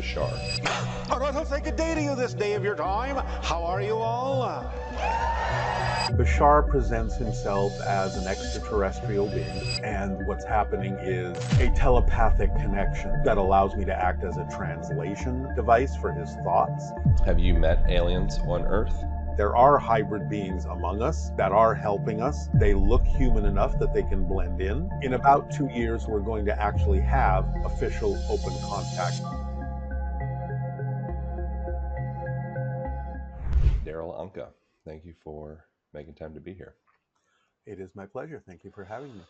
Bashar. All right, let's say good day to you this day of your time. How are you all? Bashar presents himself as an extraterrestrial being, and what's happening is a telepathic connection that allows me to act as a translation device for his thoughts. Have you met aliens on Earth? There are hybrid beings among us that are helping us. They look human enough that they can blend in. In about 2 years, we're going to actually have official open contact. Darryl Anka, thank you for making time to be here. It is my pleasure. Thank you for having me.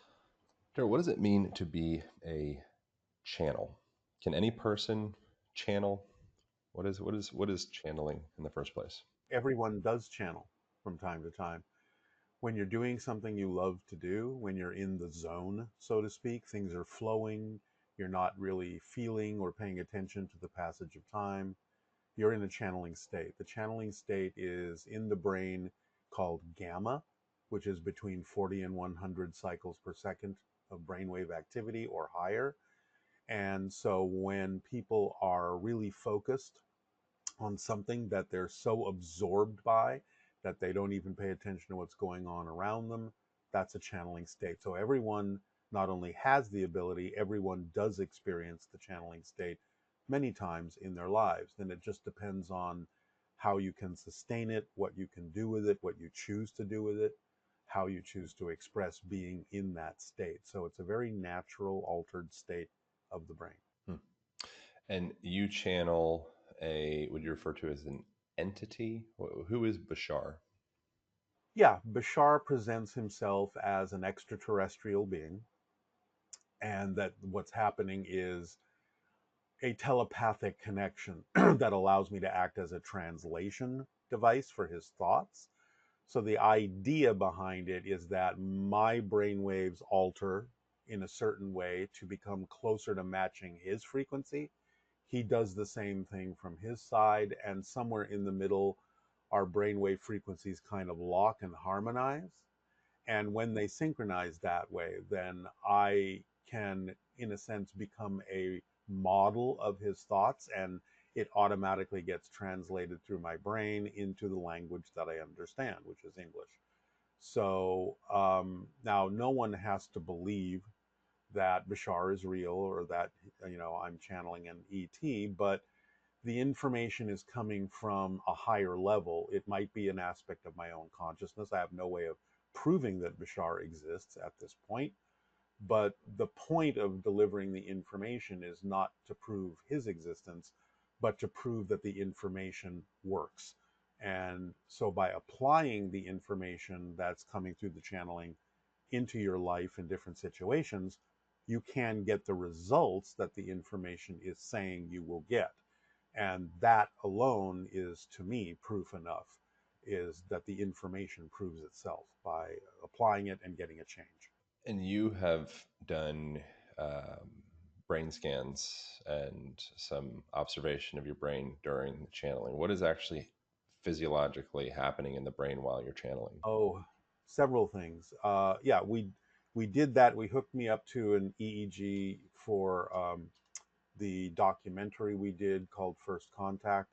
Darryl, what does it mean to be a channel? Can any person channel? What is channeling in the first place? Everyone does channel from time to time. When you're doing something you love to do, when you're in the zone, so to speak, things are flowing, you're not really feeling or paying attention to the passage of time, you're in a channeling state. The channeling state is in the brain called gamma, which is between 40 and 100 cycles per second of brainwave activity or higher. And so when people are really focused on something that they're so absorbed by that they don't even pay attention to what's going on around them, that's a channeling state. So everyone not only has the ability, everyone does experience the channeling state many times in their lives. And it just depends on how you can sustain it, what you can do with it, what you choose to do with it, how you choose to express being in that state. So it's a very natural, altered state of the brain. Hmm. And you channel what you refer to as an entity. Who is Bashar? Yeah, Bashar presents himself as an extraterrestrial being, and that what's happening is a telepathic connection that allows me to act as a translation device for his thoughts. So the idea behind it is that my brainwaves alter in a certain way to become closer to matching his frequency. He does the same thing from his side, and somewhere in the middle, our brainwave frequencies kind of lock and harmonize. And when they synchronize that way, then I can, in a sense, become a model of his thoughts, and it automatically gets translated through my brain into the language that I understand, which is English. So now no one has to believe that Bashar is real or that I'm channeling an ET, but the information is coming from a higher level. It might be an aspect of my own consciousness. I have no way of proving that Bashar exists at this point, but the point of delivering the information is not to prove his existence, but to prove that the information works. And so by applying the information that's coming through the channeling into your life in different situations, you can get the results that the information is saying you will get. And that alone is, to me, proof enough, is that the information proves itself by applying it and getting a change. And you have done brain scans and some observation of your brain during the channeling. What is actually physiologically happening in the brain while you're channeling? Oh, several things. Yeah, we did that. We hooked me up to an EEG for the documentary we did called First Contact,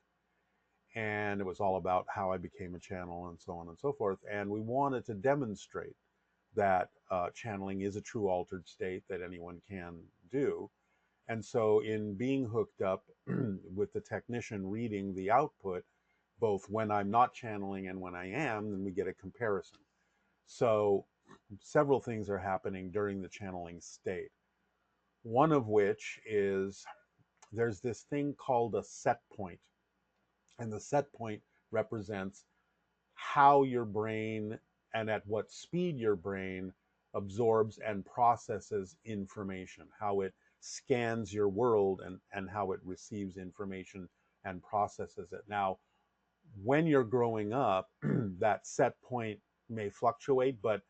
and it was all about how I became a channel and so on and so forth. And we wanted to demonstrate that channeling is a true altered state that anyone can do. And so, in being hooked up with the technician reading the output, both when I'm not channeling and when I am, then we get a comparison. So, several things are happening during the channeling state. One of which is there's this thing called a set point, and the set point represents how your brain and at what speed your brain absorbs and processes information, how it scans your world and how it receives information and processes it. Now, when you're growing up, that set point may fluctuate, but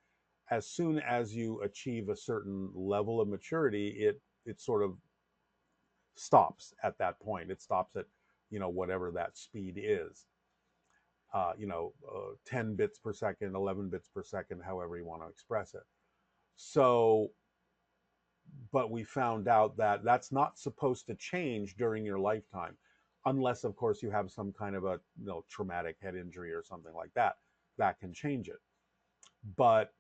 as soon as you achieve a certain level of maturity, it sort of stops at that point. It stops at whatever that speed is. 10 bits per second, 11 bits per second, however you want to express it. So But we found out that that's not supposed to change during your lifetime, unless, of course, you have some kind of a traumatic head injury or something like that. That can change it. But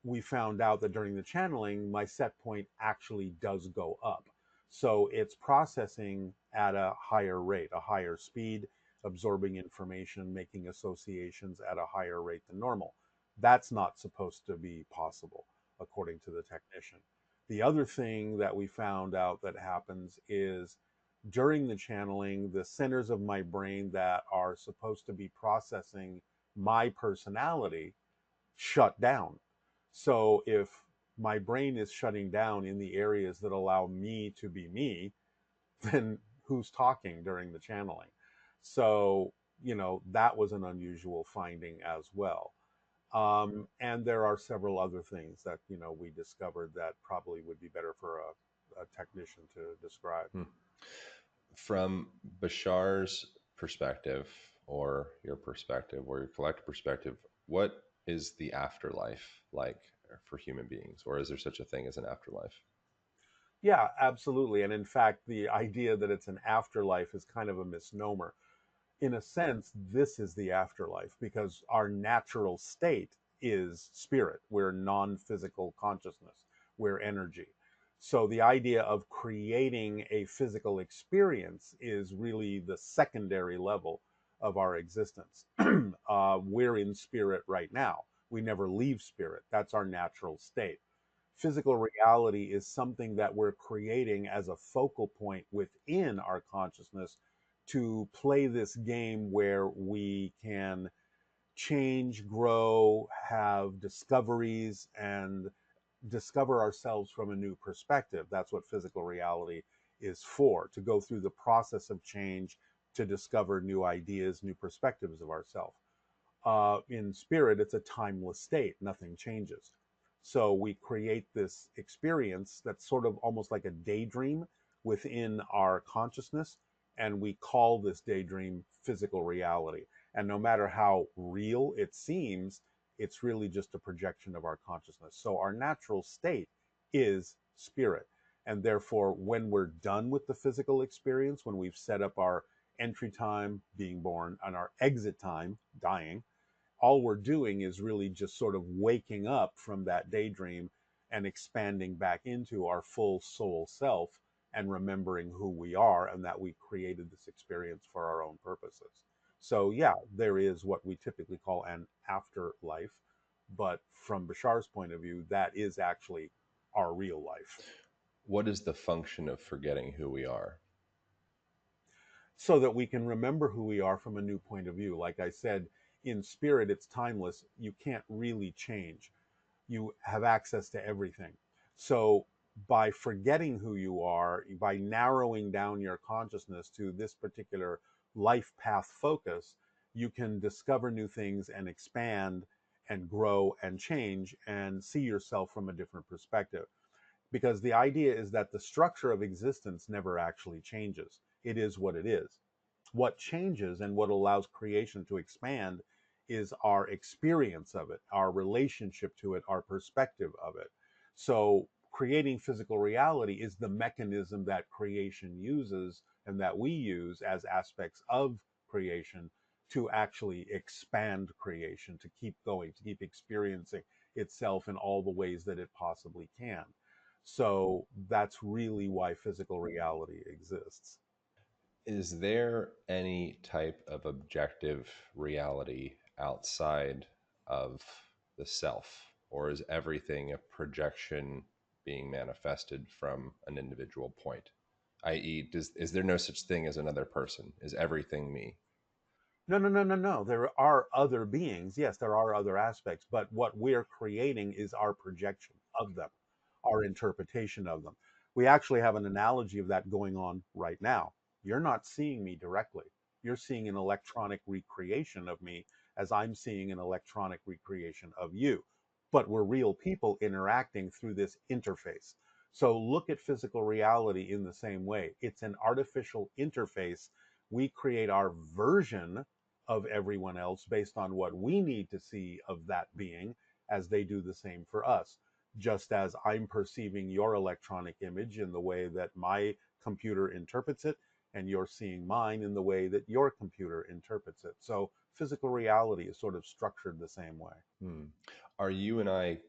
we found out that during the channeling, my set point actually does go up. So it's processing at a higher rate, a higher speed, absorbing information, making associations at a higher rate than normal. That's not supposed to be possible, according to the technician. The other thing that we found out that happens is during the channeling, the centers of my brain that are supposed to be processing my personality shut down. So if my brain is shutting down in the areas that allow me to be me, then who's talking during the channeling? So, that was an unusual finding as well. And there are several other things that, we discovered that probably would be better for a technician to describe. Hmm. From Bashar's perspective, or your perspective, or your collective perspective, what is the afterlife like for human beings? Or is there such a thing as an afterlife? Yeah, absolutely. And in fact, the idea that it's an afterlife is kind of a misnomer. In a sense, this is the afterlife because our natural state is spirit. We're non physical consciousness, we're energy. So the idea of creating a physical experience is really the secondary level of our existence. We're in spirit right now. We never leave spirit. That's our natural state. Physical reality is something that we're creating as a focal point within our consciousness to play this game where we can change, grow, have discoveries, and discover ourselves from a new perspective. That's what physical reality is for, to go through the process of change, to discover new ideas, new perspectives of ourselves. In spirit, it's a timeless state, nothing changes. So we create this experience that's sort of almost like a daydream within our consciousness, and we call this daydream physical reality. And no matter how real it seems, it's really just a projection of our consciousness. So our natural state is spirit. And therefore, when we're done with the physical experience, when we've set up our entry time, being born, and our exit time, dying, all we're doing is really just sort of waking up from that daydream and expanding back into our full soul self and remembering who we are and that we created this experience for our own purposes. So, yeah, there is what we typically call an afterlife. But from Bashar's point of view, that is actually our real life. What is the function of forgetting who we are? So that we can remember who we are from a new point of view. Like I said, in spirit, it's timeless. You can't really change. You have access to everything. So by forgetting who you are, by narrowing down your consciousness to this particular life path focus, you can discover new things and expand and grow and change and see yourself from a different perspective. Because the idea is that the structure of existence never actually changes. It is what it is. What changes and what allows creation to expand is our experience of it, our relationship to it, our perspective of it. So, creating physical reality is the mechanism that creation uses and that we use as aspects of creation to actually expand creation, to keep going, to keep experiencing itself in all the ways that it possibly can. So, that's really why physical reality exists. Is there any type of objective reality outside of the self, or is everything a projection being manifested from an individual point? I.e., is there no such thing as another person? Is everything me? No, no, no, no, no. There are other beings. Yes, there are other aspects, but what we're creating is our projection of them, our interpretation of them. We actually have an analogy of that going on right now. You're not seeing me directly. You're seeing an electronic recreation of me as I'm seeing an electronic recreation of you. But we're real people interacting through this interface. So look at physical reality in the same way. It's an artificial interface. We create our version of everyone else based on what we need to see of that being as they do the same for us. just as I'm perceiving your electronic image in the way that my computer interprets it, and you're seeing mine in the way that your computer interprets it. So physical reality is sort of structured the same way. Hmm. Are you and I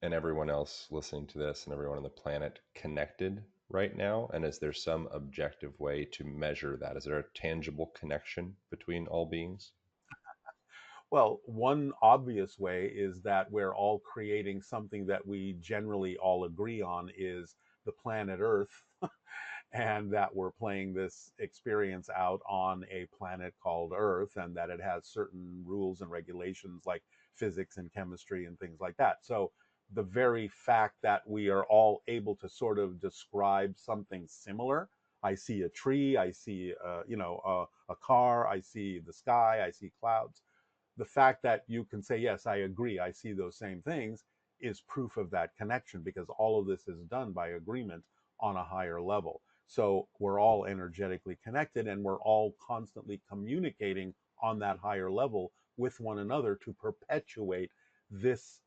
and everyone else listening to this and everyone on the planet connected right now? And is there some objective way to measure that? Is there a tangible connection between all beings? Well, one obvious way is that we're all creating something that we generally all agree on is the planet Earth, and that we're playing this experience out on a planet called Earth, and that it has certain rules and regulations like physics and chemistry and things like that. So the very fact that we are all able to sort of describe something similar, I see a tree, I see a car, I see the sky, I see clouds, the fact that you can say, yes, I agree, I see those same things, is proof of that connection, because all of this is done by agreement on a higher level. So we're all energetically connected, and we're all constantly communicating on that higher level with one another to perpetuate this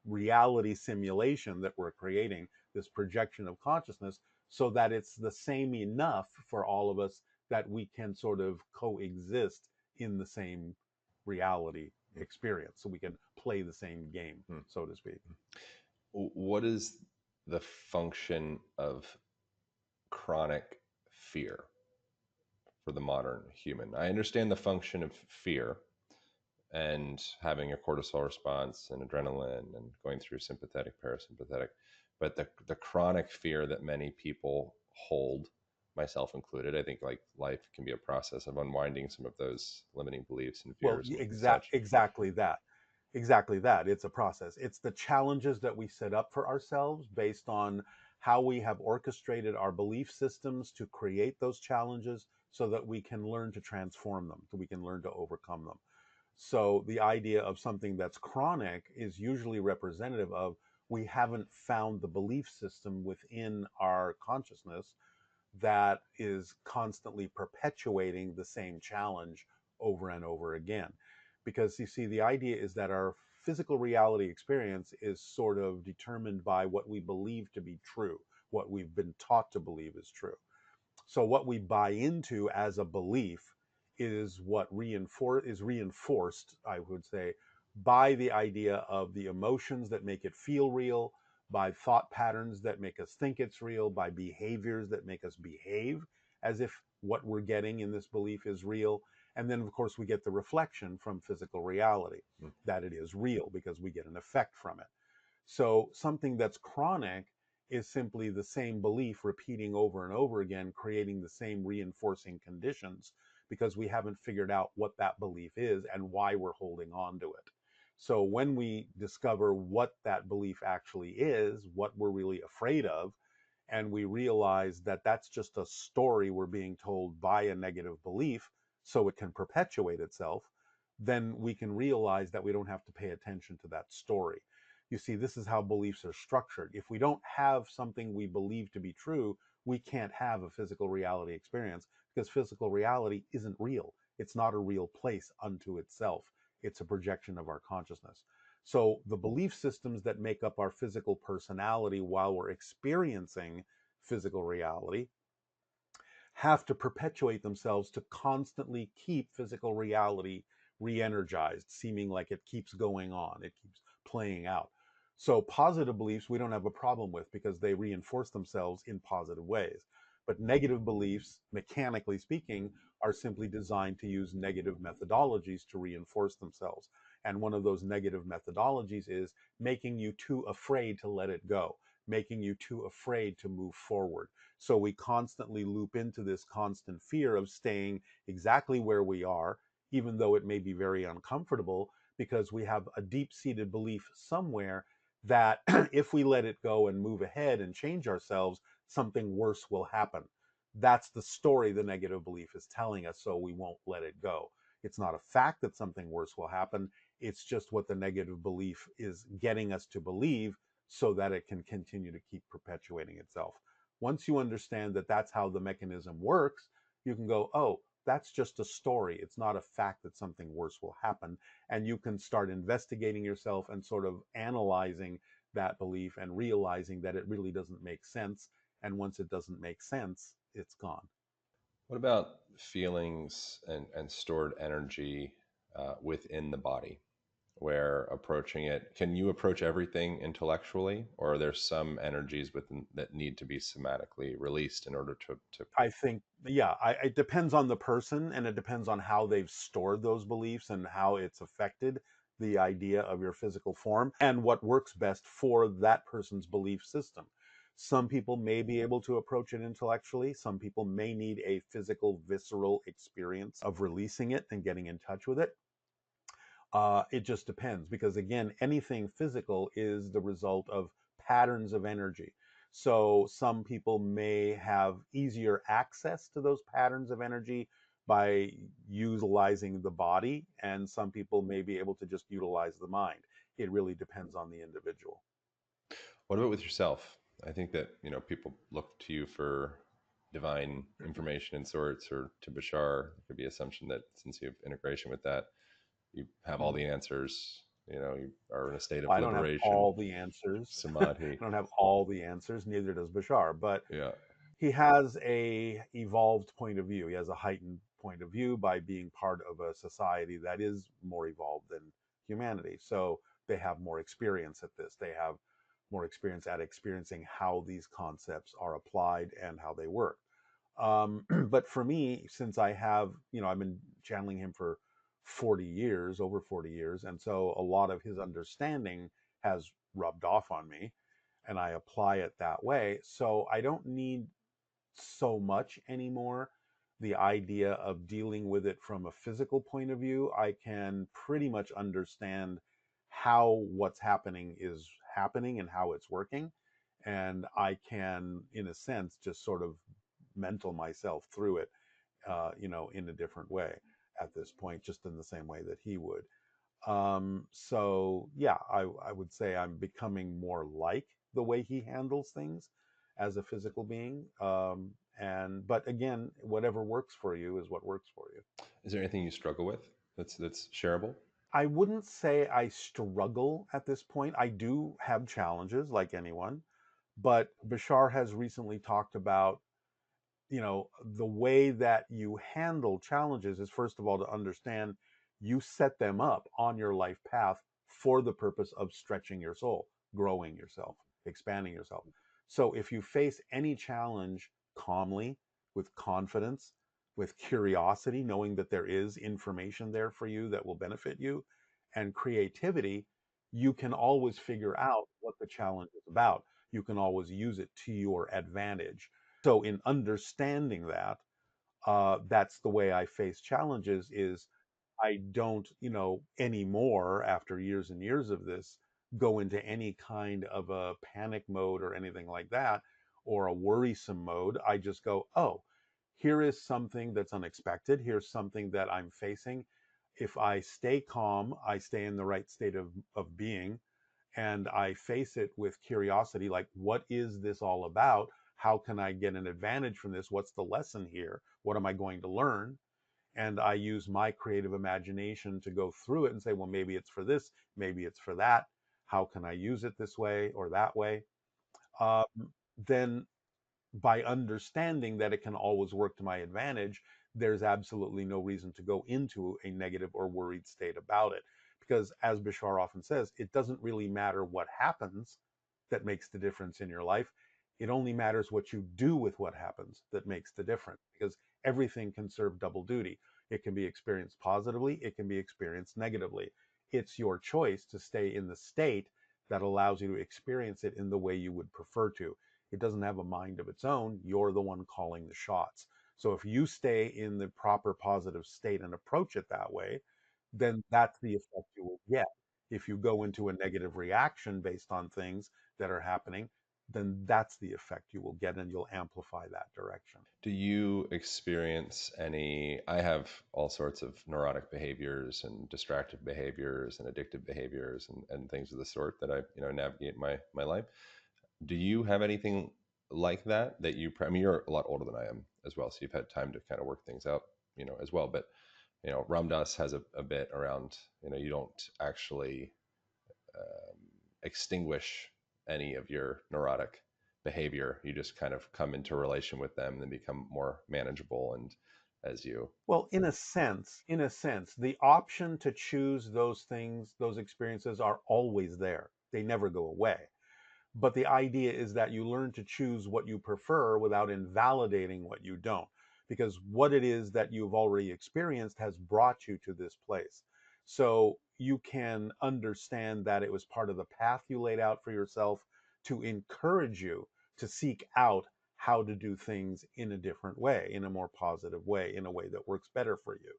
reality simulation that we're creating, this projection of consciousness, so that it's the same enough for all of us that we can sort of coexist in the same reality experience. So we can play the same game, Hmm. so to speak. What is the function of chronic fear for the modern human? I understand the function of fear and having a cortisol response and adrenaline and going through sympathetic, parasympathetic, but the chronic fear that many people hold, myself included, I think like life can be a process of unwinding some of those limiting beliefs and Well, fears and such. exactly that. Exactly that. It's a process. It's the challenges that we set up for ourselves based on how we have orchestrated our belief systems to create those challenges so that we can learn to transform them, so we can learn to overcome them. So the idea of something that's chronic is usually representative of we haven't found the belief system within our consciousness that is constantly perpetuating the same challenge over and over again. Because you see, the idea is that our physical reality experience is sort of determined by what we believe to be true, what we've been taught to believe is true. So what we buy into as a belief is what reinforced, I would say, by the idea of the emotions that make it feel real, by thought patterns that make us think it's real, by behaviors that make us behave as if what we're getting in this belief is real. And then, of course, we get the reflection from physical reality Mm. that it is real because we get an effect from it. So something that's chronic is simply the same belief repeating over and over again, creating the same reinforcing conditions because we haven't figured out what that belief is and why we're holding on to it. So when we discover what that belief actually is, what we're really afraid of, and we realize that that's just a story we're being told by a negative belief so it can perpetuate itself, then we can realize that we don't have to pay attention to that story. You see, this is how beliefs are structured. If we don't have something we believe to be true, we can't have a physical reality experience because physical reality isn't real. It's not a real place unto itself. It's a projection of our consciousness. So the belief systems that make up our physical personality while we're experiencing physical reality have to perpetuate themselves to constantly keep physical reality re-energized, seeming like it keeps going on, it keeps playing out. So positive beliefs we don't have a problem with because they reinforce themselves in positive ways. But negative beliefs, mechanically speaking, are simply designed to use negative methodologies to reinforce themselves. And one of those negative methodologies is making you too afraid to let it go, making you too afraid to move forward. So we constantly loop into this constant fear of staying exactly where we are, even though it may be very uncomfortable, because we have a deep seated belief somewhere that if we let it go and move ahead and change ourselves, something worse will happen. That's the story the negative belief is telling us, so we won't let it go. It's not a fact that something worse will happen. It's just what the negative belief is getting us to believe so that it can continue to keep perpetuating itself. Once you understand that that's how the mechanism works, you can go, oh, that's just a story. It's not a fact that something worse will happen. And you can start investigating yourself and sort of analyzing that belief and realizing that it really doesn't make sense. And once it doesn't make sense, it's gone. What about feelings and stored energy within the body? Where approaching it, can you approach everything intellectually, or are there some energies within that need to be somatically released in order to I think, yeah, it depends on the person and it depends on how they've stored those beliefs and how it's affected the idea of your physical form and what works best for that person's belief system. Some people may be able to approach it intellectually. Some people may need a physical, visceral experience of releasing it and getting in touch with it. It just depends because, again, anything physical is the result of patterns of energy. So some people may have easier access to those patterns of energy by utilizing the body, and some people may be able to just utilize the mind. It really depends on the individual. what about with yourself? I think that people look to you for divine information in sorts, or to Bashar. There could be assumption that since you have integration with that, you have all Mhm. the answers. You are in a state of I don't have liberation, all the answers. samadhi. I don't have all the answers, neither does Bashar, but Yeah. he has a evolved point of view. He has a heightened point of view by being part of a society that is more evolved than humanity. So they have more experience at this. They have more experience at experiencing how these concepts are applied and how they work. But for me, since I have, I've been channeling him for 40 years, over 40 years, and so a lot of his understanding has rubbed off on me, and I apply it that way. So I don't need so much anymore the idea of dealing with it from a physical point of view. I can pretty much understand how what's happening is happening and how it's working. And I can, in a sense, just sort of mental myself through it, in a different way at this point, just in the same way that he would. So yeah, I would say I'm becoming more like the way he handles things as a physical being. And but again, whatever works for you is what works for you. Is there anything you struggle with that's shareable? I wouldn't say I struggle at this point. I do have challenges like anyone, but Bashar has recently talked about, the way that you handle challenges is, first of all, to understand you set them up on your life path for the purpose of stretching your soul, growing yourself, expanding yourself. So if you face any challenge calmly, with confidence, with curiosity, knowing that there is information there for you that will benefit you, and creativity, you can always figure out what the challenge is about. You can always use it to your advantage. So in understanding that, that's the way I face challenges. Is I don't, anymore after years and years of this, go into any kind of a panic mode or anything like that, or a worrisome mode. I just go, oh, here is something that's unexpected. Here's something that I'm facing. If I stay calm, I stay in the right state of being, and I face it with curiosity, like, what is this all about? How can I get an advantage from this? What's the lesson here? What am I going to learn? And I use my creative imagination to go through it and say, well, maybe it's for this, maybe it's for that. How can I use it this way or that way? Um, then by understanding that it can always work to my advantage, there's absolutely no reason to go into a negative or worried state about it. Because as Bashar often says, it doesn't really matter what happens that makes the difference in your life. It only matters what you do with what happens that makes the difference, because everything can serve double duty. It can be experienced positively, it can be experienced negatively. It's your choice to stay in the state that allows you to experience it in the way you would prefer to. It doesn't have a mind of its own. You're the one calling the shots. So if you stay in the proper positive state and approach it that way, then that's the effect you will get. If you go into a negative reaction based on things that are happening, then that's the effect you will get and you'll amplify that direction. Do you experience any? I have all sorts of neurotic behaviors and distracted behaviors and addictive behaviors and things of the sort that I navigate my life. Do you have anything like that I mean, you're a lot older than I am as well, so you've had time to kind of work things out, as well. But Ramdas has a bit around, you don't actually extinguish any of your neurotic behavior. You just kind of come into relation with them and then become more manageable. And as you, Well, in a sense, the option to choose those things, those experiences are always there. They never go away. But the idea is that you learn to choose what you prefer without invalidating what you don't, because what it is that you've already experienced has brought you to this place. So you can understand that it was part of the path you laid out for yourself to encourage you to seek out how to do things in a different way, in a more positive way, in a way that works better for you.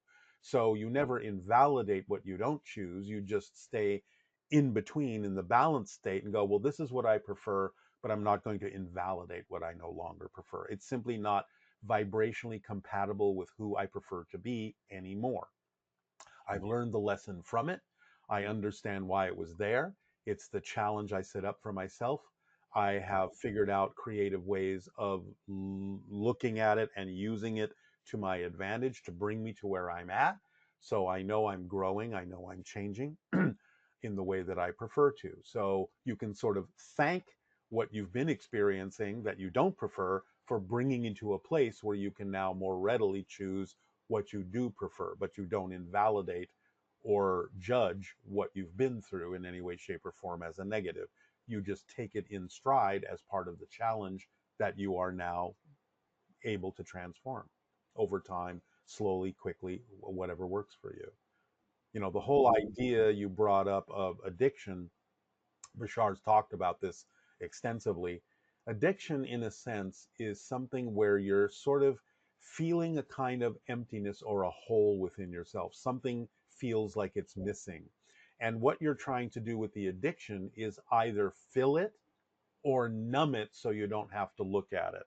So you never invalidate what you don't choose, you just stay in between in the balanced state and go, well, this is what I prefer, but I'm not going to invalidate what I no longer prefer. It's simply not vibrationally compatible with who I prefer to be anymore. I've learned the lesson from it. I understand why it was there. It's the challenge I set up for myself. I have figured out creative ways of looking at it and using it to my advantage to bring me to where I'm at. So I know I'm growing. I know I'm changing in the way that I prefer to. So you can sort of thank what you've been experiencing that you don't prefer for bringing you to a place where you can now more readily choose what you do prefer, but you don't invalidate or judge what you've been through in any way, shape, or form as a negative. You just take it in stride as part of the challenge that you are now able to transform over time, slowly, quickly, whatever works for you. You know, the whole idea you brought up of addiction, Bashar's talked about this extensively. Addiction, in a sense, is something where you're sort of feeling a kind of emptiness or a hole within yourself. Something feels like it's missing. And what you're trying to do with the addiction is either fill it or numb it so you don't have to look at it.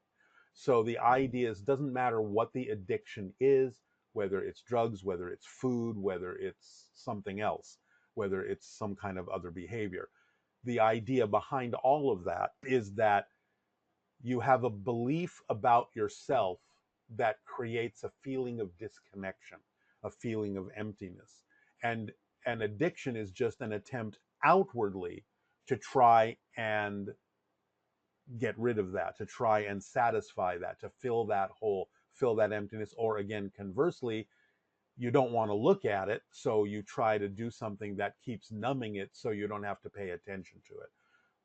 So the idea is, doesn't matter what the addiction is, whether it's drugs, whether it's food, whether it's something else, whether it's some kind of other behavior. The idea behind all of that is that you have a belief about yourself that creates a feeling of disconnection, a feeling of emptiness. And an addiction is just an attempt outwardly to try and get rid of that, to try and satisfy that, to fill that hole, fill that emptiness. Or again, conversely, you don't want to look at it, so you try to do something that keeps numbing it so you don't have to pay attention to it.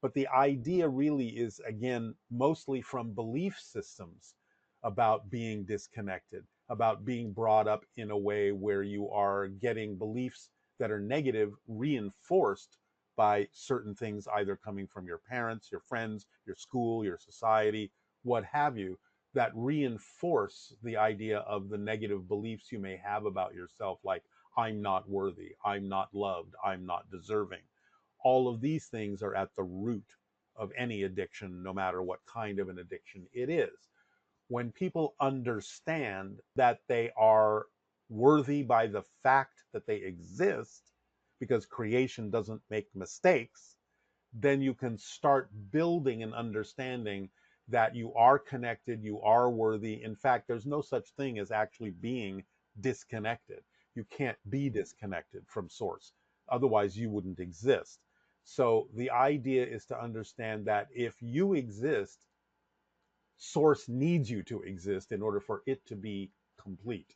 But the idea really is, again, mostly from belief systems about being disconnected, about being brought up in a way where you are getting beliefs that are negative reinforced by certain things, either coming from your parents, your friends, your school, your society, what have you, that reinforce the idea of the negative beliefs you may have about yourself, like, I'm not worthy, I'm not loved, I'm not deserving. All of these things are at the root of any addiction, no matter what kind of an addiction it is. When people understand that they are worthy by the fact that they exist, because creation doesn't make mistakes, then you can start building an understanding that you are connected, you are worthy. In fact, there's no such thing as actually being disconnected. You can't be disconnected from source. Otherwise, you wouldn't exist. So the idea is to understand that if you exist, source needs you to exist in order for it to be complete.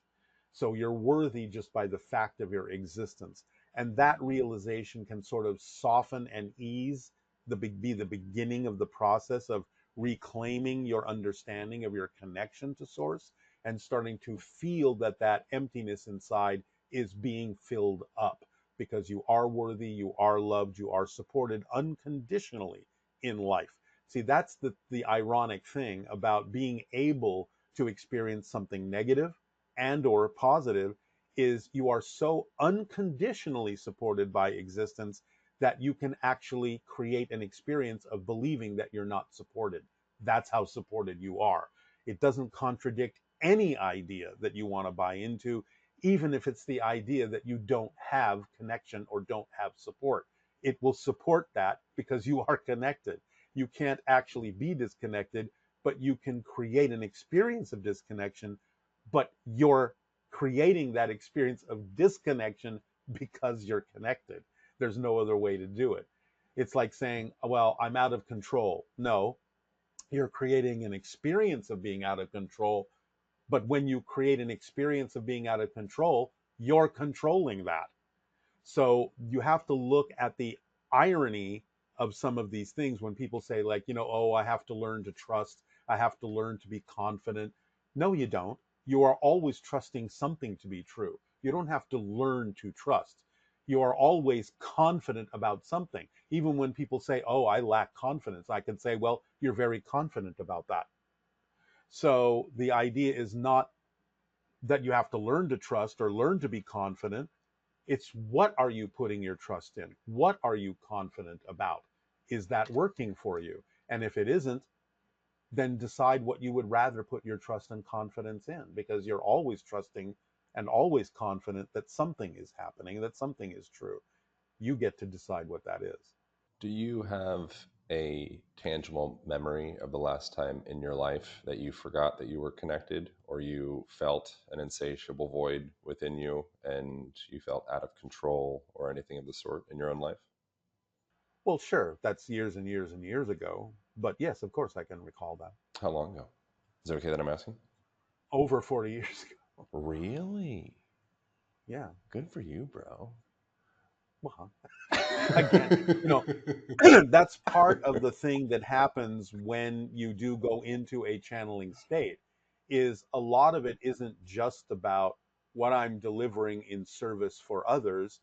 So you're worthy just by the fact of your existence. And that realization can sort of soften and ease be the beginning of the process of reclaiming your understanding of your connection to source and starting to feel that that emptiness inside is being filled up because you are worthy, you are loved, you are supported unconditionally in life. See, that's the ironic thing about being able to experience something negative and or positive, is you are so unconditionally supported by existence that you can actually create an experience of believing that you're not supported. That's how supported you are. It doesn't contradict any idea that you want to buy into, even if it's the idea that you don't have connection or don't have support. It will support that because you are connected. You can't actually be disconnected, but you can create an experience of disconnection, but you're creating that experience of disconnection because you're connected. There's no other way to do it. It's like saying, well, I'm out of control. No, you're creating an experience of being out of control. But when you create an experience of being out of control, you're controlling that. So you have to look at the irony of some of these things when people say, like, oh, I have to learn to trust, I have to learn to be confident. No, you don't. You are always trusting something to be true. You don't have to learn to trust. You are always confident about something. Even when people say, oh, I lack confidence, I can say, well, you're very confident about that. So the idea is not that you have to learn to trust or learn to be confident. It's what are you putting your trust in? What are you confident about? Is that working for you? And if it isn't, then decide what you would rather put your trust and confidence in, because you're always trusting and always confident that something is happening, that something is true. You get to decide what that is. Do you have a tangible memory of the last time in your life that you forgot that you were connected, or you felt an insatiable void within you and you felt out of control, or anything of the sort in your own life? Well, sure, that's years and years and years ago. But yes, of course, I can recall that. How long ago? Is it okay that I'm asking? Over 40 years ago. Really? Yeah. Good for you, bro. Well, again, you know, that's part of the thing that happens when you do go into a channeling state, is a lot of it isn't just about what I'm delivering in service for others.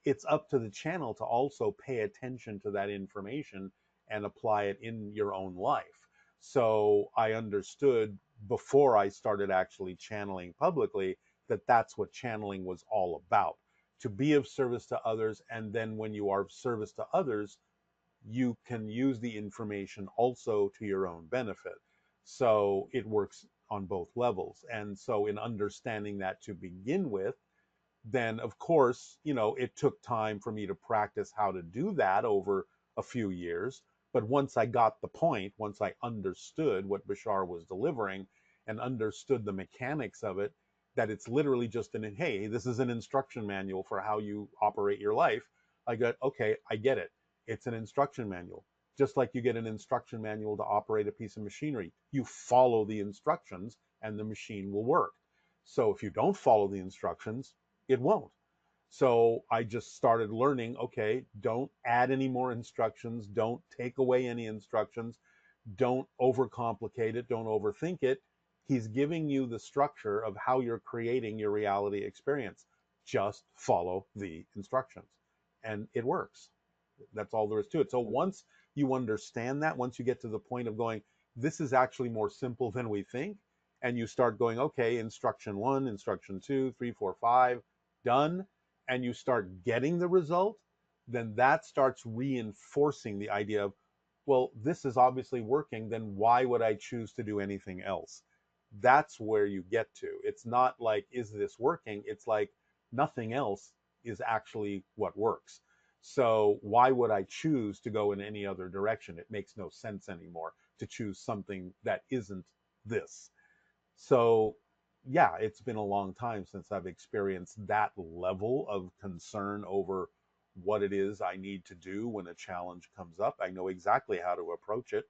It's up to the channel to also pay attention to that information and apply it in your own life. So I understood before I started actually channeling publicly that that's what channeling was all about, to be of service to others. And then when you are of service to others, you can use the information also to your own benefit. So it works on both levels. And so, in understanding that to begin with, then of course, it took time for me to practice how to do that over a few years. But once I got the point, once I understood what Bashar was delivering and understood the mechanics of it, that it's literally just hey, this is an instruction manual for how you operate your life. I got, okay, I get it. It's an instruction manual. Just like you get an instruction manual to operate a piece of machinery, you follow the instructions and the machine will work. So if you don't follow the instructions, it won't. So I just started learning, okay, don't add any more instructions, don't take away any instructions, don't overcomplicate it, don't overthink it. He's giving you the structure of how you're creating your reality experience. Just follow the instructions and it works. That's all there is to it. So once you understand that, once you get to the point of going, this is actually more simple than we think, and you start going, okay, instruction one, instruction two, three, four, five, done, and you start getting the result, then that starts reinforcing the idea of, well, this is obviously working, then why would I choose to do anything else? That's where you get to. It's not like, is this working? It's like, nothing else is actually what works. So why would I choose to go in any other direction? It makes no sense anymore to choose something that isn't this. So yeah, it's been a long time since I've experienced that level of concern over what it is I need to do when a challenge comes up. I know exactly how to approach it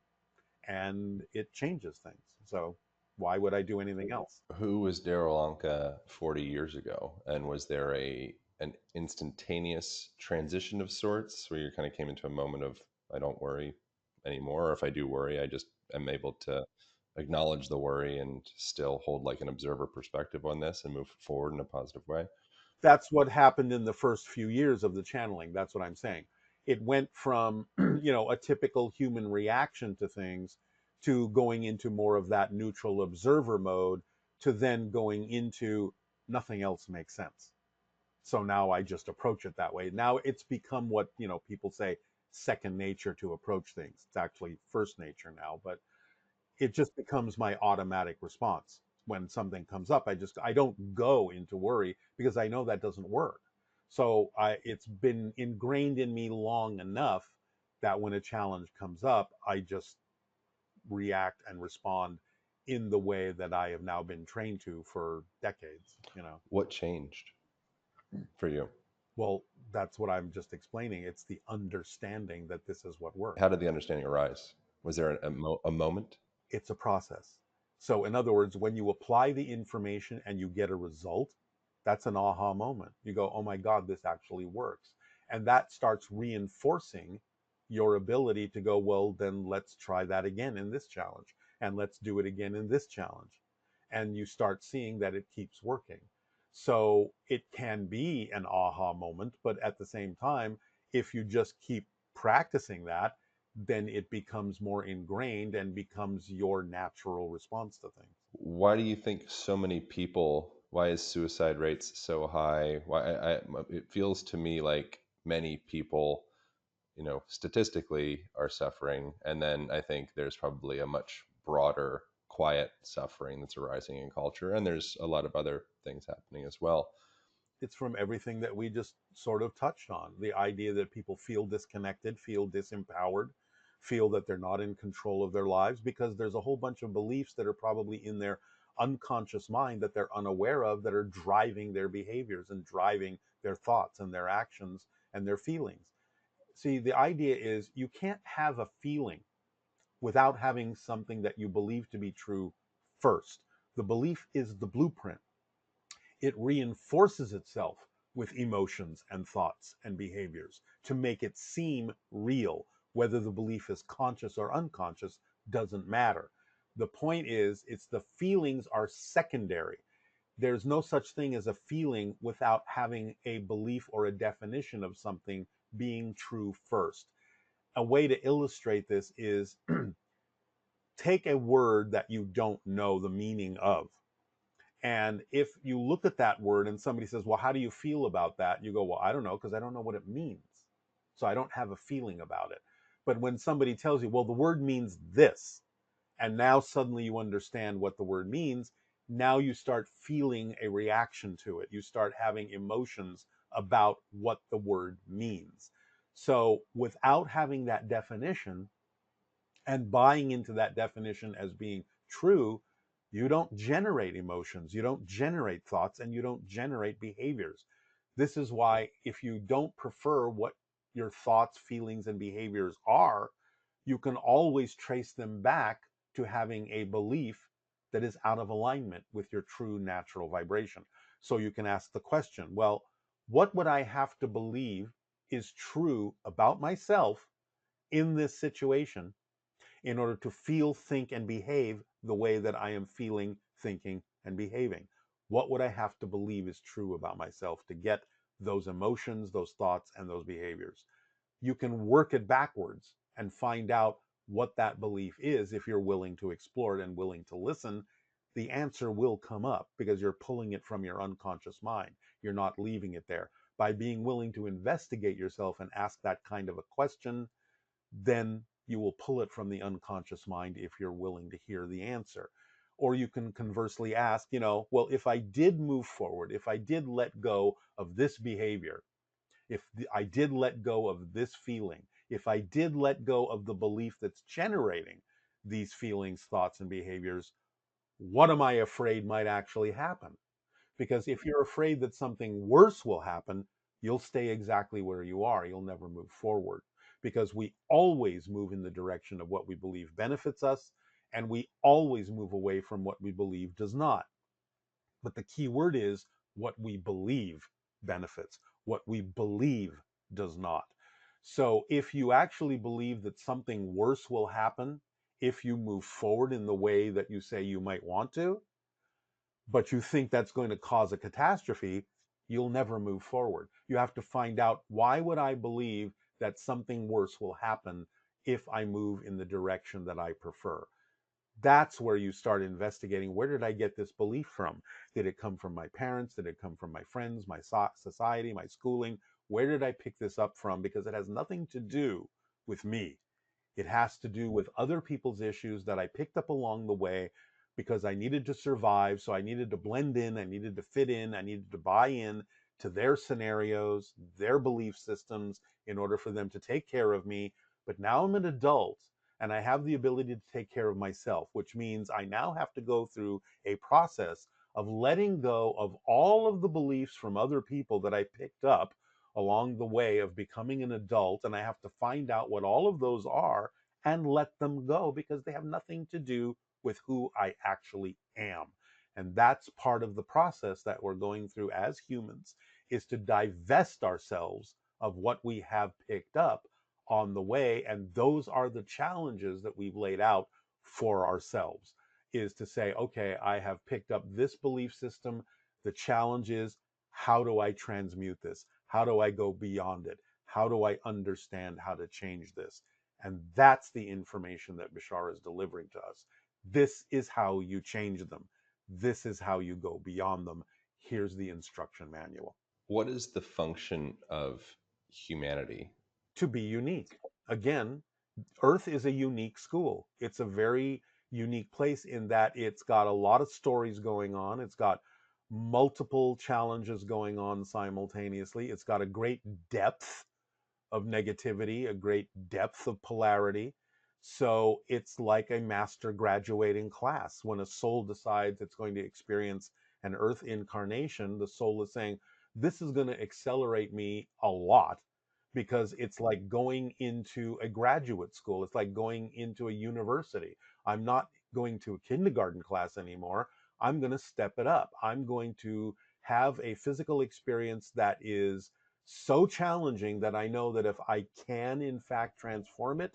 and it changes things. So why would I do anything else? Who was Darryl Anka 40 years ago? And was there an instantaneous transition of sorts where you kind of came into a moment of, I don't worry anymore, or if I do worry, I just am able to acknowledge the worry and still hold like an observer perspective on this and move forward in a positive way? That's what happened in the first few years of the channeling. That's what I'm saying. It went from, a typical human reaction to things to going into more of that neutral observer mode to then going into nothing else makes sense. So now I just approach it that way. Now it's become what, people say second nature to approach things. It's actually first nature now, but it just becomes my automatic response. When something comes up, I don't go into worry because I know that doesn't work. So it's been ingrained in me long enough that when a challenge comes up, I just react and respond in the way that I have now been trained to for decades. What changed for you? Well, that's what I'm just explaining. It's the understanding that this is what How works. did the understanding arise? Was there a moment? It's a process. So, in other words, when you apply the information and you get a result, that's an aha moment. You go, oh my God, this actually works. And that starts reinforcing your ability to go, well, then let's try that again in this challenge. And let's do it again in this challenge. And you start seeing that it keeps working. So it can be an aha moment, but at the same time, if you just keep practicing that, then it becomes more ingrained and becomes your natural response to things. Why do you think so many people? Why is suicide rates so high? Why it feels to me like many people, statistically are suffering, and then I think there's probably a much broader, quiet suffering that's arising in culture, and there's a lot of other things happening as well. It's from everything that we just sort of touched on. The idea that people feel disconnected, feel disempowered, feel that they're not in control of their lives because there's a whole bunch of beliefs that are probably in their unconscious mind that they're unaware of that are driving their behaviors and driving their thoughts and their actions and their feelings. See, the idea is you can't have a feeling without having something that you believe to be true first. The belief is the blueprint. It reinforces itself with emotions and thoughts and behaviors to make it seem real. Whether the belief is conscious or unconscious doesn't matter. The point is, it's the feelings are secondary. There's no such thing as a feeling without having a belief or a definition of something being true first. A way to illustrate this is take a word that you don't know the meaning of. And if you look at that word and somebody says, well, how do you feel about that? You go, well, I don't know, because I don't know what it means. So I don't have a feeling about it. But when somebody tells you, well, the word means this, and now suddenly you understand what the word means, now you start feeling a reaction to it. You start having emotions about what the word means. So without having that definition, and buying into that definition as being true, you don't generate emotions, you don't generate thoughts, and you don't generate behaviors. This is why, if you don't prefer what your thoughts, feelings, and behaviors are, you can always trace them back to having a belief that is out of alignment with your true natural vibration. So you can ask the question, well, what would I have to believe is true about myself in this situation in order to feel, think, and behave the way that I am feeling, thinking, and behaving? What would I have to believe is true about myself to get those emotions, those thoughts, and those behaviors? You can work it backwards and find out what that belief is if you're willing to explore it and willing to listen. The answer will come up because you're pulling it from your unconscious mind. You're not leaving it there. By being willing to investigate yourself and ask that kind of a question, then you will pull it from the unconscious mind if you're willing to hear the answer. Or you can conversely ask, well, if I did move forward, if I did let go of this behavior, if I did let go of this feeling, if I did let go of the belief that's generating these feelings, thoughts, and behaviors, what am I afraid might actually happen? Because if you're afraid that something worse will happen, you'll stay exactly where you are. You'll never move forward because we always move in the direction of what we believe benefits us, and we always move away from what we believe does not. But the key word is what we believe benefits, what we believe does not. So if you actually believe that something worse will happen if you move forward in the way that you say you might want to, but you think that's going to cause a catastrophe, you'll never move forward. You have to find out, why would I believe that something worse will happen if I move in the direction that I prefer? That's where you start investigating, where did I get this belief from? Did it come from my parents? Did it come from my friends, my society, my schooling? Where did I pick this up from? Because it has nothing to do with me. It has to do with other people's issues that I picked up along the way because I needed to survive. So I needed to blend in, I needed to fit in, I needed to buy in to their scenarios, their belief systems in order for them to take care of me. But now I'm an adult and I have the ability to take care of myself, which means I now have to go through a process of letting go of all of the beliefs from other people that I picked up along the way of becoming an adult, and I have to find out what all of those are and let them go because they have nothing to do with who I actually am. And that's part of the process that we're going through as humans, is to divest ourselves of what we have picked up on the way. And those are the challenges that we've laid out for ourselves, is to say, okay, I have picked up this belief system. The challenge is, how do I transmute this? How do I go beyond it? How do I understand how to change this? And that's the information that Bashar is delivering to us. This is how you change them. This is how you go beyond them. Here's the instruction manual. What is the function of humanity? To be unique. Again, Earth is a unique school. It's a very unique place in that it's got a lot of stories going on. It's got multiple challenges going on simultaneously. It's got a great depth of negativity, a great depth of polarity. So it's like a master graduating class. When a soul decides it's going to experience an earth incarnation, the soul is saying, this is going to accelerate me a lot, because it's like going into a graduate school. It's like going into a university. I'm not going to a kindergarten class anymore. I'm going to step it up. I'm going to have a physical experience that is so challenging that I know that if I can, in fact, transform it,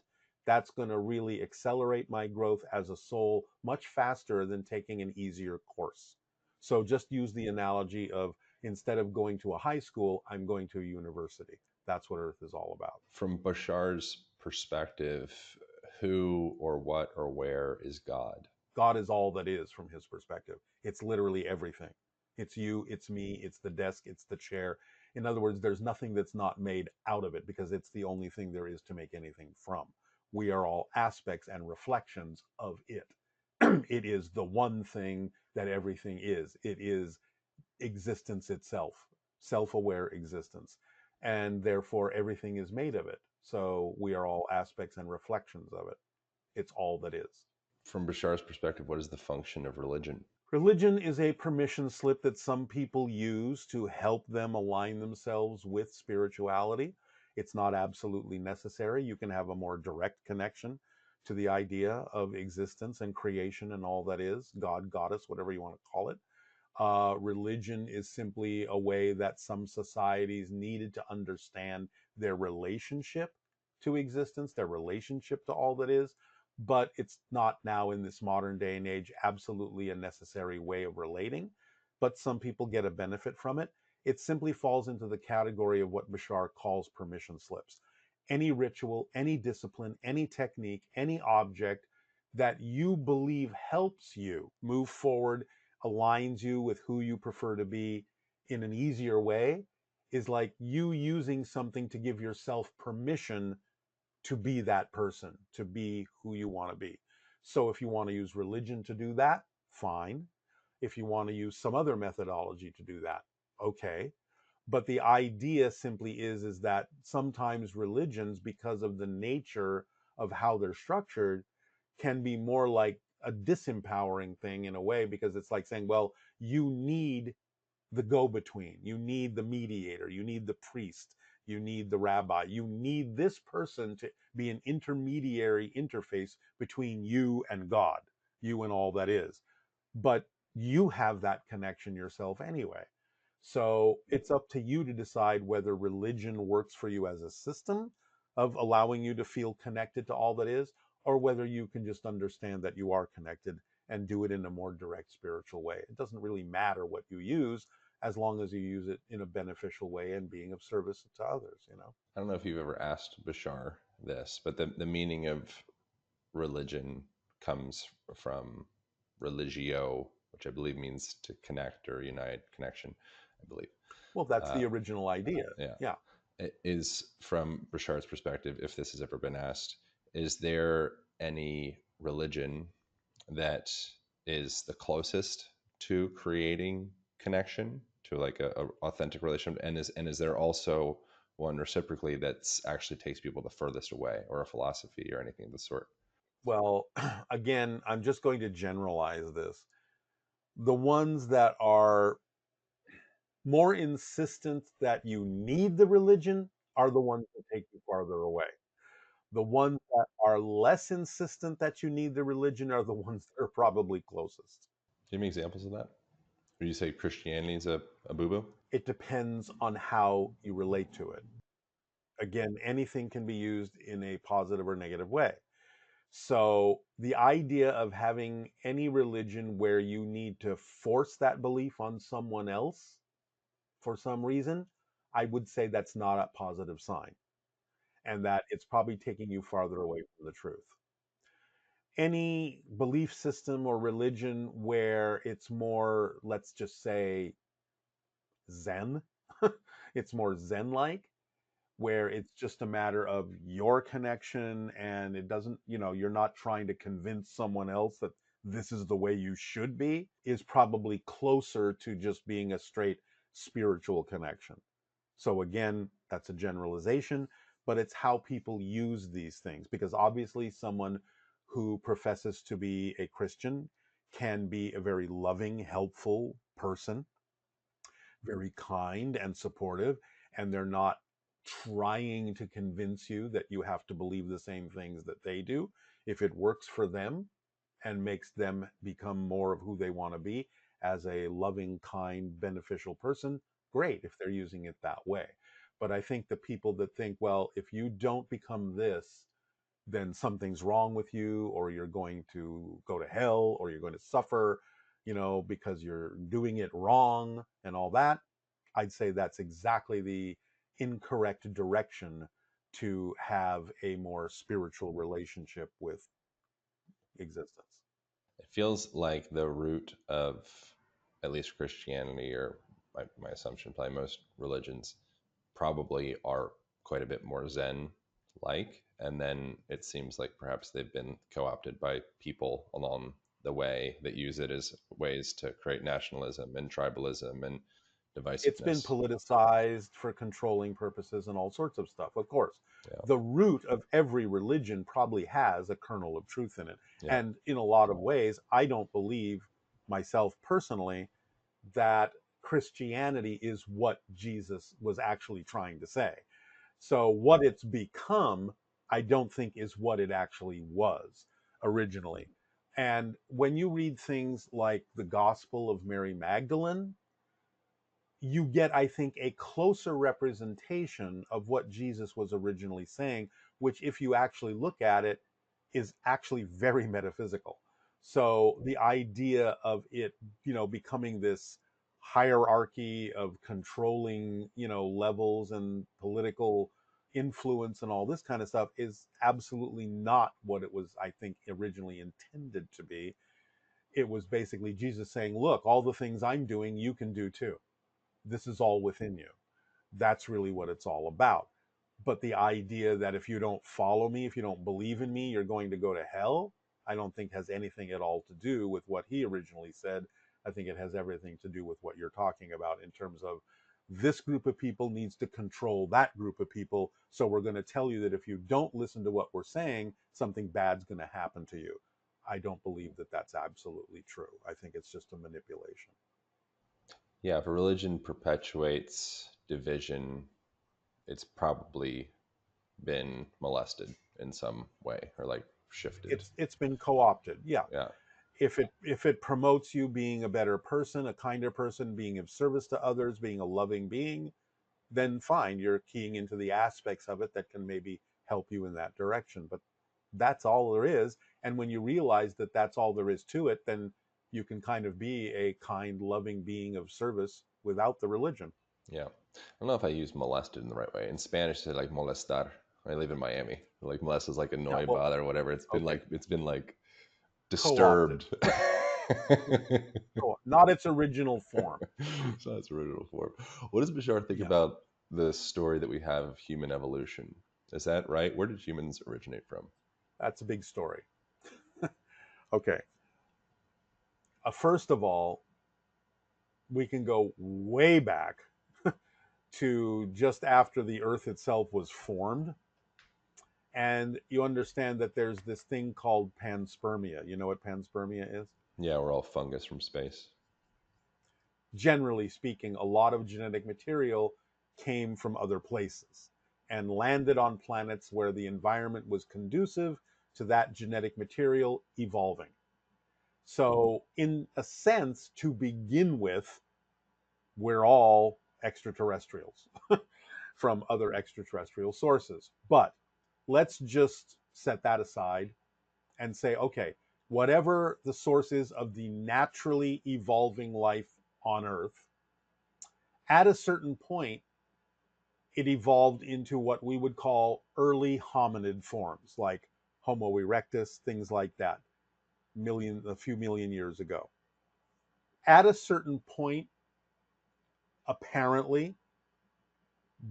that's going to really accelerate my growth as a soul much faster than taking an easier course. So just use the analogy of, instead of going to a high school, I'm going to a university. That's what Earth is all about. From Bashar's perspective, who or what or where is God? God is all that is from his perspective. It's literally everything. It's you, it's me, it's the desk, it's the chair. In other words, there's nothing that's not made out of it, because it's the only thing there is to make anything from. We are all aspects and reflections of it. It is the one thing that everything is. It is existence itself, self aware existence. And therefore, everything is made of it. So we are all aspects and reflections of it. It's all that is. From Bashar's perspective, what is the function of religion? Religion is a permission slip that some people use to help them align themselves with spirituality. It's not absolutely necessary. You can have a more direct connection to the idea of existence and creation and all that is, God, goddess, whatever you want to call it. Religion is simply a way that some societies needed to understand their relationship to existence, their relationship to all that is. But it's not now, in this modern day and age, absolutely a necessary way of relating. But some people get a benefit from it. It simply falls into the category of what Bashar calls permission slips. Any ritual, any discipline, any technique, any object that you believe helps you move forward, aligns you with who you prefer to be in an easier way, is like you using something to give yourself permission to be that person, to be who you want to be. So if you want to use religion to do that, fine. If you want to use some other methodology to do that, okay. But the idea simply is that sometimes religions, because of the nature of how they're structured, can be more like a disempowering thing in a way, because it's like saying, well, you need the go between, you need the mediator, you need the priest, you need the rabbi, you need this person to be an intermediary interface between you and God, you and all that is. But you have that connection yourself anyway. So it's up to you to decide whether religion works for you as a system of allowing you to feel connected to all that is, or whether you can just understand that you are connected and do it in a more direct spiritual way. It doesn't really matter what you use, as long as you use it in a beneficial way and being of service to others. I don't know if you've ever asked Bashar this, but the meaning of religion comes from religio, which I believe means to connect or unite, connection, I believe. Well, that's Uh, the original idea. yeah. Yeah. Is from Bashar's perspective, if this has ever been asked, is there any religion that is the closest to creating connection, to like a authentic relationship, and is there also one reciprocally that's actually takes people the furthest away, or a philosophy or anything of the sort? Well, again, I'm just going to generalize this. The ones that are More insistent that you need the religion are the ones that take you farther away. The ones that are less insistent that you need the religion are the ones that are probably closest. Give me examples of that. Would you say Christianity is a boo boo? It depends on how you relate to it. Again, anything can be used in a positive or negative way. So, the idea of having any religion where you need to force that belief on someone else for some reason, I would say that's not a positive sign, and that it's probably taking you farther away from the truth. Any belief system or religion where it's more, let's just say, Zen, it's more Zen like, where it's just a matter of your connection and it doesn't, you're not trying to convince someone else that this is the way you should be, is probably closer to just being a straight spiritual connection. So again, that's a generalization, but it's how people use these things, because obviously someone who professes to be a Christian can be a very loving, helpful person, very kind and supportive, and they're not trying to convince you that you have to believe the same things that they do. If it works for them and makes them become more of who they want to be as a loving, kind, beneficial person, great if they're using it that way. But I think the people that think, well, if you don't become this, then something's wrong with you, or you're going to go to hell, or you're going to suffer, because you're doing it wrong and all that, I'd say that's exactly the incorrect direction to have a more spiritual relationship with existence. It feels like the root of at least Christianity, or my assumption, probably most religions, probably are quite a bit more Zen like. And then it seems like perhaps they've been co opted by people along the way that use it as ways to create nationalism and tribalism and It's been divisiveness. politicized for controlling purposes and all sorts of stuff, of course. Yeah. The root of every religion probably has a kernel of truth in it. Yeah. And in a lot of ways, I don't believe myself personally that Christianity is what Jesus was actually trying to say. So, what it's become, I don't think is what it actually was originally. And when you read things like the Gospel of Mary Magdalene, you get, I think, a closer representation of what Jesus was originally saying, which, if you actually look at it, is actually very metaphysical. So the idea of it, becoming this hierarchy of controlling, levels and political influence and all this kind of stuff is absolutely not what it was, I think, originally intended to be. It was basically Jesus saying, look, all the things I'm doing, you can do too. This is all within you. That's really what it's all about. But the idea that if you don't follow me, if you don't believe in me, you're going to go to hell, I don't think has anything at all to do with what he originally said. I think it has everything to do with what you're talking about in terms of this group of people needs to control that group of people. So we're going to tell you that if you don't listen to what we're saying, something bad's going to happen to you. I don't believe that that's absolutely true. I think it's just a manipulation. Yeah. If a religion perpetuates division, it's probably been molested in some way or like shifted. It's been co-opted. Yeah, Yeah. if it promotes you being a better person, a kinder person, being of service to others, being a loving being, then fine, you're keying into the aspects of it that can maybe help you in that direction. But that's all there is. And when you realize that that's all there is to it, then you can kind of be a kind, loving being of service without the religion. Yeah. I don't know if I use molested in the right way. In Spanish, they like molestar. I live in Miami. Like molest is like Yeah, annoy, well, bother, whatever. okay, it's been like co-opted. disturbed. Yeah, not its original form. So that's original form. What does Bashar think Yeah, about the story that we have of human evolution? Is that right? Where did humans originate from? that's a big story. Okay, first of all, we can go way back to just after the earth itself was formed, and you understand that there's this thing called panspermia. You know what panspermia is? Yeah, we're all fungus from space. generally speaking, a lot of genetic material came from other places and landed on planets where the environment was conducive to that genetic material evolving. So, in a sense, to begin with, we're all extraterrestrials from other extraterrestrial sources. But let's just set that aside and say, okay, whatever the source is of the naturally evolving life on Earth, at a certain point, it evolved into what we would call early hominid forms, like Homo erectus, things like that, a few million years ago. At a certain point, apparently,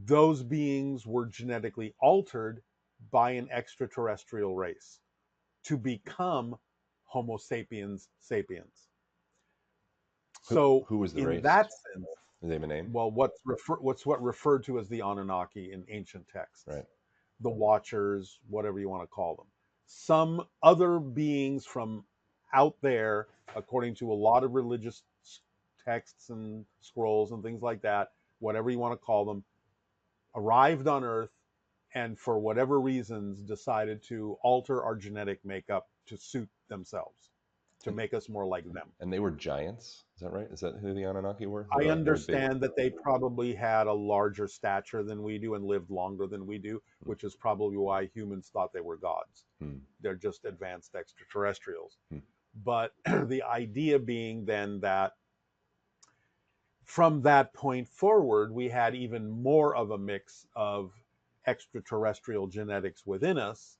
those beings were genetically altered by an extraterrestrial race to become Homo sapiens sapiens. So, Who was the in race? that sense, Does they have a name? well, what's what referred to as the Anunnaki in ancient texts, Right. the Watchers, whatever you want to call them, some other beings from out there, according to a lot of religious texts and scrolls and things like that, whatever you want to call them, arrived on Earth and for whatever reasons decided to alter our genetic makeup to suit themselves, to And make us more like them. and they were giants. Is that right? Is that who the Anunnaki were? I Really big. understand that they probably had a larger stature than we do and lived longer than we do, Hmm. which is probably why humans thought they were gods. Hmm. They're just advanced extraterrestrials. Hmm. But the idea being then that from that point forward, we had even more of a mix of extraterrestrial genetics within us,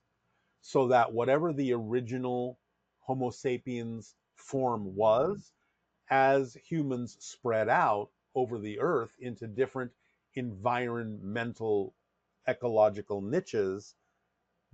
so that whatever the original Homo sapiens form was, as humans spread out over the earth into different environmental ecological niches,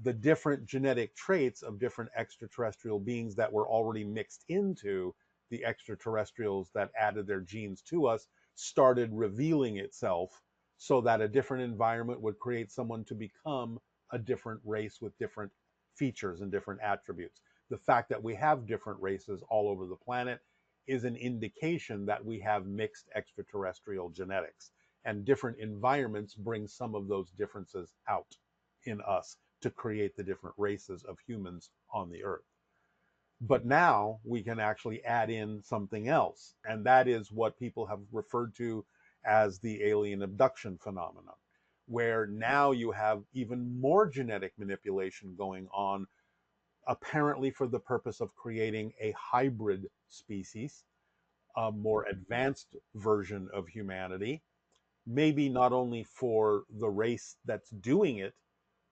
the different genetic traits of different extraterrestrial beings that were already mixed into the extraterrestrials that added their genes to us started revealing itself, so that a different environment would create someone to become a different race with different features and different attributes. The fact that we have different races all over the planet is an indication that we have mixed extraterrestrial genetics, and different environments bring some of those differences out in us to create the different races of humans on the earth. But now we can actually add in something else, and that is what people have referred to as the alien abduction phenomenon, where now you have even more genetic manipulation going on, apparently for the purpose of creating a hybrid species, a more advanced version of humanity, maybe not only for the race that's doing it,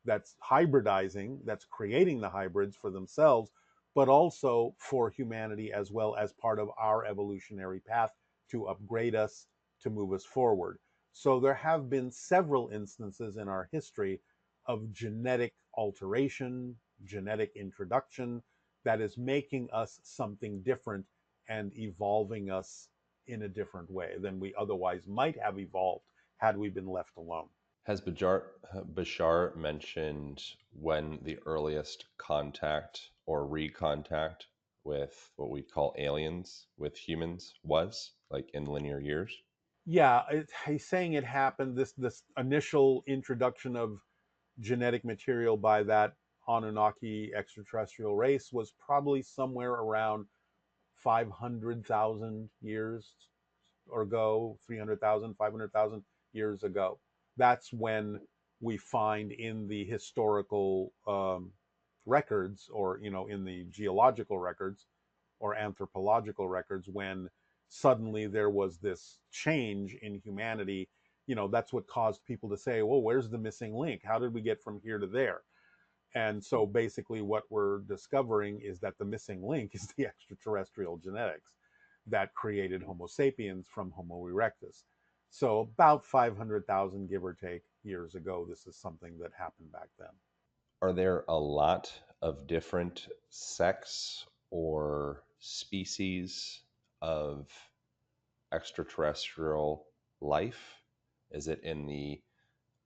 that's hybridizing, that's creating the hybrids for themselves, but also for humanity as well, as part of our evolutionary path to upgrade us, to move us forward. So there have been several instances in our history of genetic alteration, genetic introduction that is making us something different and evolving us in a different way than we otherwise might have evolved had we been left alone. Has Bashar mentioned when the earliest contact or recontact with what we call aliens with humans was, like in linear years? Yeah, he's saying it happened. This initial introduction of genetic material by that Anunnaki extraterrestrial race was probably somewhere around 500,000 years ago, 300,000, 500,000 years ago. That's when we find in the historical records, or in the geological records or anthropological records, when suddenly there was this change in humanity. That's what caused people to say, well, where's the missing link? How did we get from here to there? And so basically what we're discovering is that the missing link is the extraterrestrial genetics that created Homo sapiens from Homo erectus. So about 500,000, give or take, years ago, this is something that happened back then. Are there a lot of different sects or species of extraterrestrial life? Is it in the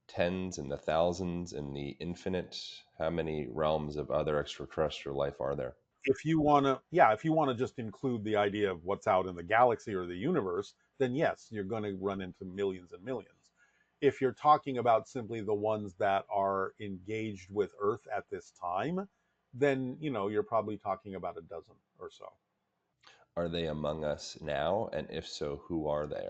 tens and the thousands and the infinite? How many realms of other extraterrestrial life are there? If you want to, yeah, if you want to just include the idea of what's out in the galaxy or the universe, then yes, you're going to run into millions and millions. If you're talking about simply the ones that are engaged with Earth at this time, then you're probably talking about a dozen or so. Are they among us now? And if so, who are they?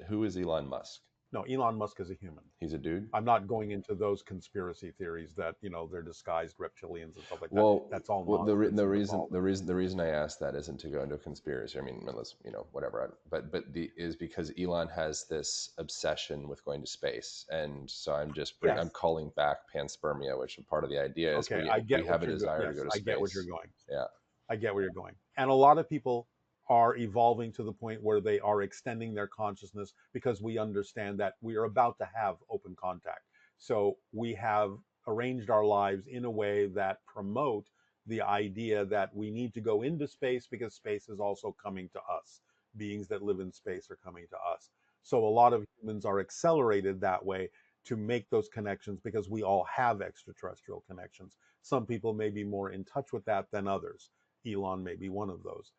Who is Elon Musk? No, Elon Musk is a human. He's a dude. I'm not going into those conspiracy theories that they're disguised reptilians and stuff like that. Well, That's all well, nonsense and mythology. the reason I asked that isn't to go into a conspiracy. I mean, unless whatever. But the is because Elon has this obsession with going to space, and so I'm Yes. calling back panspermia, which a part of the idea is Okay, we I we get have what a you're going. desire to Yes, go to I get what you're space. going. Yeah. I get where you're going. And a lot of people are evolving to the point where they are extending their consciousness because we understand that we are about to have open contact. So we have arranged our lives in a way that promote the idea that we need to go into space because space is also coming to us. Beings that live in space are coming to us. So a lot of humans are accelerated that way to make those connections because we all have extraterrestrial connections. Some people may be more in touch with that than others. Elon may be one of those.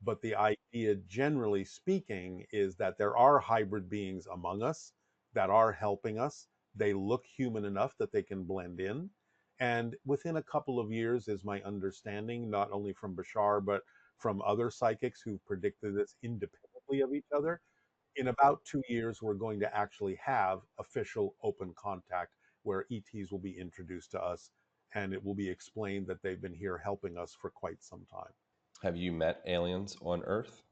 But the idea, generally speaking, is that there are hybrid beings among us that are helping us. They look human enough that they can blend in. And within a couple of years, is my understanding, not only from Bashar, but from other psychics who've predicted this independently of each other, in about 2 years, we're going to actually have official open contact where ETs will be introduced to us and it will be explained that they've been here helping us for quite some time. Have you met aliens on Earth?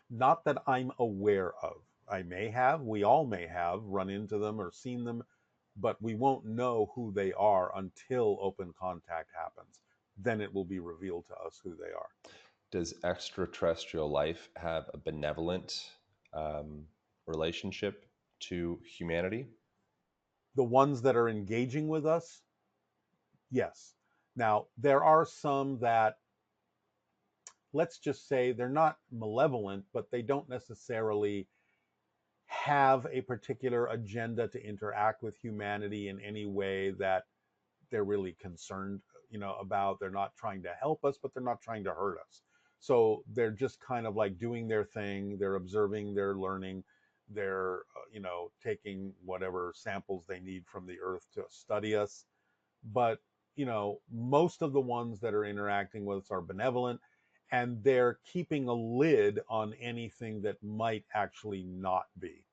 Not that I'm aware of. I may have, we all may have run into them or seen them, but we won't know who they are until open contact happens. Then it will be revealed to us who they are. Does extraterrestrial life have a benevolent um, relationship to humanity? The ones that are engaging with us, yes. Now, there are some that, let's just say, they're not malevolent, but they don't necessarily have a particular agenda to interact with humanity in any way that they're really concerned about. They're not trying to help us, but they're not trying to hurt us. So they're just kind of like doing their thing. They're observing, they're learning, they're taking whatever samples they need from the earth to study us. But most of the ones that are interacting with us are benevolent, and they're keeping a lid on anything that might actually not be.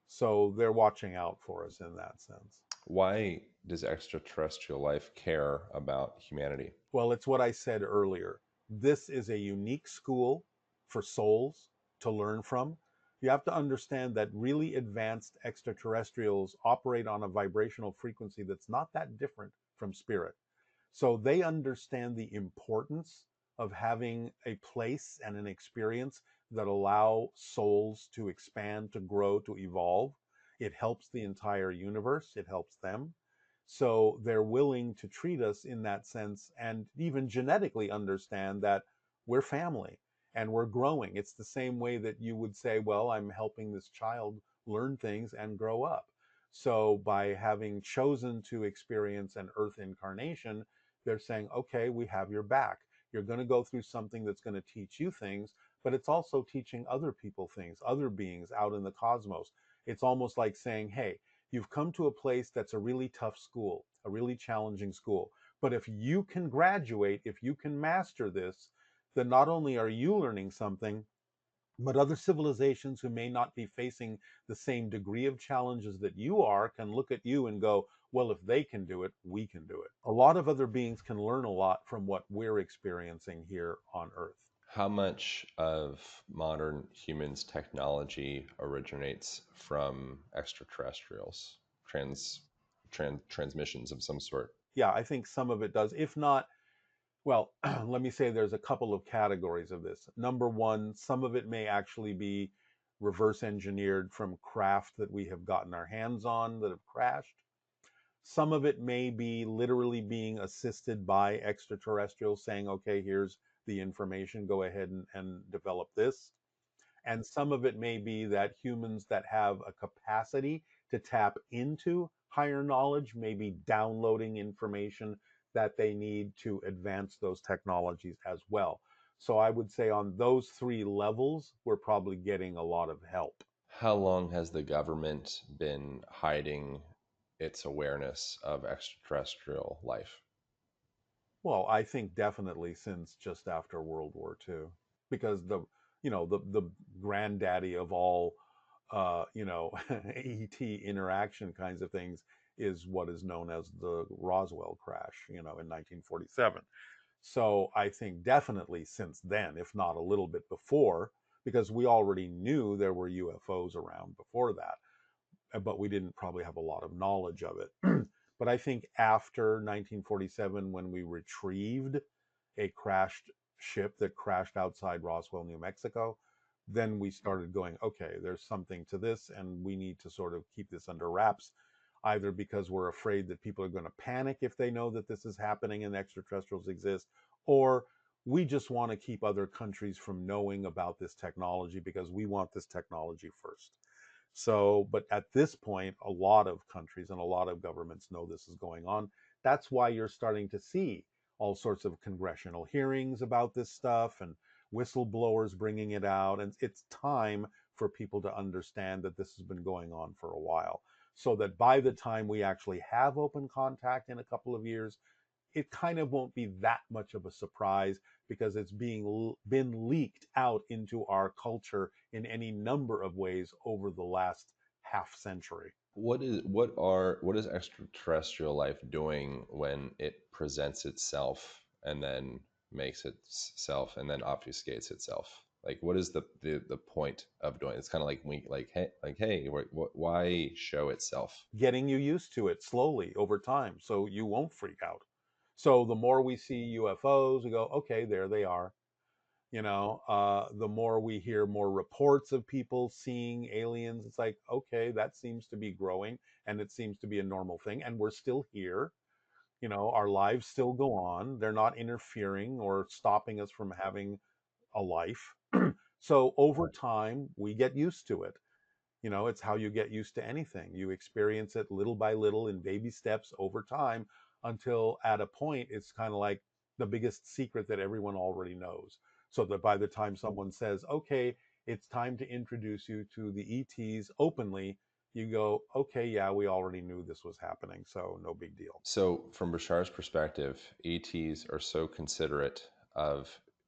So they're watching out for us in that sense. Why does extraterrestrial life care about humanity? Well, it's what I said earlier. This is a unique school for souls to learn from. You have to understand that really advanced extraterrestrials operate on a vibrational frequency that's not that different from spirit. So they understand the importance of having a place and an experience that allow souls to expand, to grow, to evolve. It helps the entire universe, it helps them. So they're willing to treat us in that sense and even genetically understand that we're family and we're growing. It's the same way that you would say, well, I'm helping this child learn things and grow up. So by having chosen to experience an earth incarnation, they're saying, okay, we have your back. You're going to go through something that's going to teach you things, but it's also teaching other people things, other beings out in the cosmos. It's almost like saying, hey, you've come to a place that's a really tough school, a really challenging school. But if you can graduate, if you can master this, then not only are you learning something, but other civilizations who may not be facing the same degree of challenges that you are can look at you and go, well, if they can do it, we can do it. A lot of other beings can learn a lot from what we're experiencing here on Earth. How much of modern humans' technology originates from extraterrestrials? Transmissions of some sort. Yeah, I think some of it does. If not, well, let me say there's a couple of categories of this. Number one, some of it may actually be reverse engineered from craft that we have gotten our hands on that have crashed. Some of it may be literally being assisted by extraterrestrials saying, okay, here's the information, go ahead and develop this. And some of it may be that humans that have a capacity to tap into higher knowledge may be downloading information that they need to advance those technologies as well. So I would say on those three levels, we're probably getting a lot of help. How long has the government been hiding its awareness of extraterrestrial life? Well, I think definitely since just after World War II, because the granddaddy of all ET interaction kinds of things is what is known as the Roswell crash, in 1947. So I think definitely since then, if not a little bit before, because we already knew there were UFOs around before that, but we didn't probably have a lot of knowledge of it. But I think after 1947, when we retrieved a crashed ship that crashed outside Roswell, New Mexico, then we started going, okay, there's something to this, and we need to sort of keep this under wraps, either because we're afraid that people are going to panic if they know that this is happening and extraterrestrials exist, or we just want to keep other countries from knowing about this technology because we want this technology first. So, but at this point, a lot of countries and a lot of governments know this is going on. That's why you're starting to see all sorts of congressional hearings about this stuff and whistleblowers bringing it out. And it's time for people to understand that this has been going on for a while. So that by the time we actually have open contact in a couple of years, it kind of won't be that much of a surprise because it's been leaked out into our culture in any number of ways over the last half century. What is extraterrestrial life doing when it presents itself and then makes itself and then obfuscates itself? Like, what is the point of doing it? It's kind of like we like hey, why show itself? Getting you used to it slowly over time so you won't freak out. So the more we see UFOs, we go, okay, there they are. The more we hear more reports of people seeing aliens, it's like, okay, that seems to be growing and it seems to be a normal thing. And we're still here. Our lives still go on. They're not interfering or stopping us from having a life. So over time, we get used to it. It's how you get used to anything. You experience it little by little in baby steps over time until at a point it's kind of like the biggest secret that everyone already knows. So that by the time someone says, okay, it's time to introduce you to the ETs openly, you go, okay, yeah, we already knew this was happening. So no big deal. So, from Bashar's perspective, ETs are so considerate of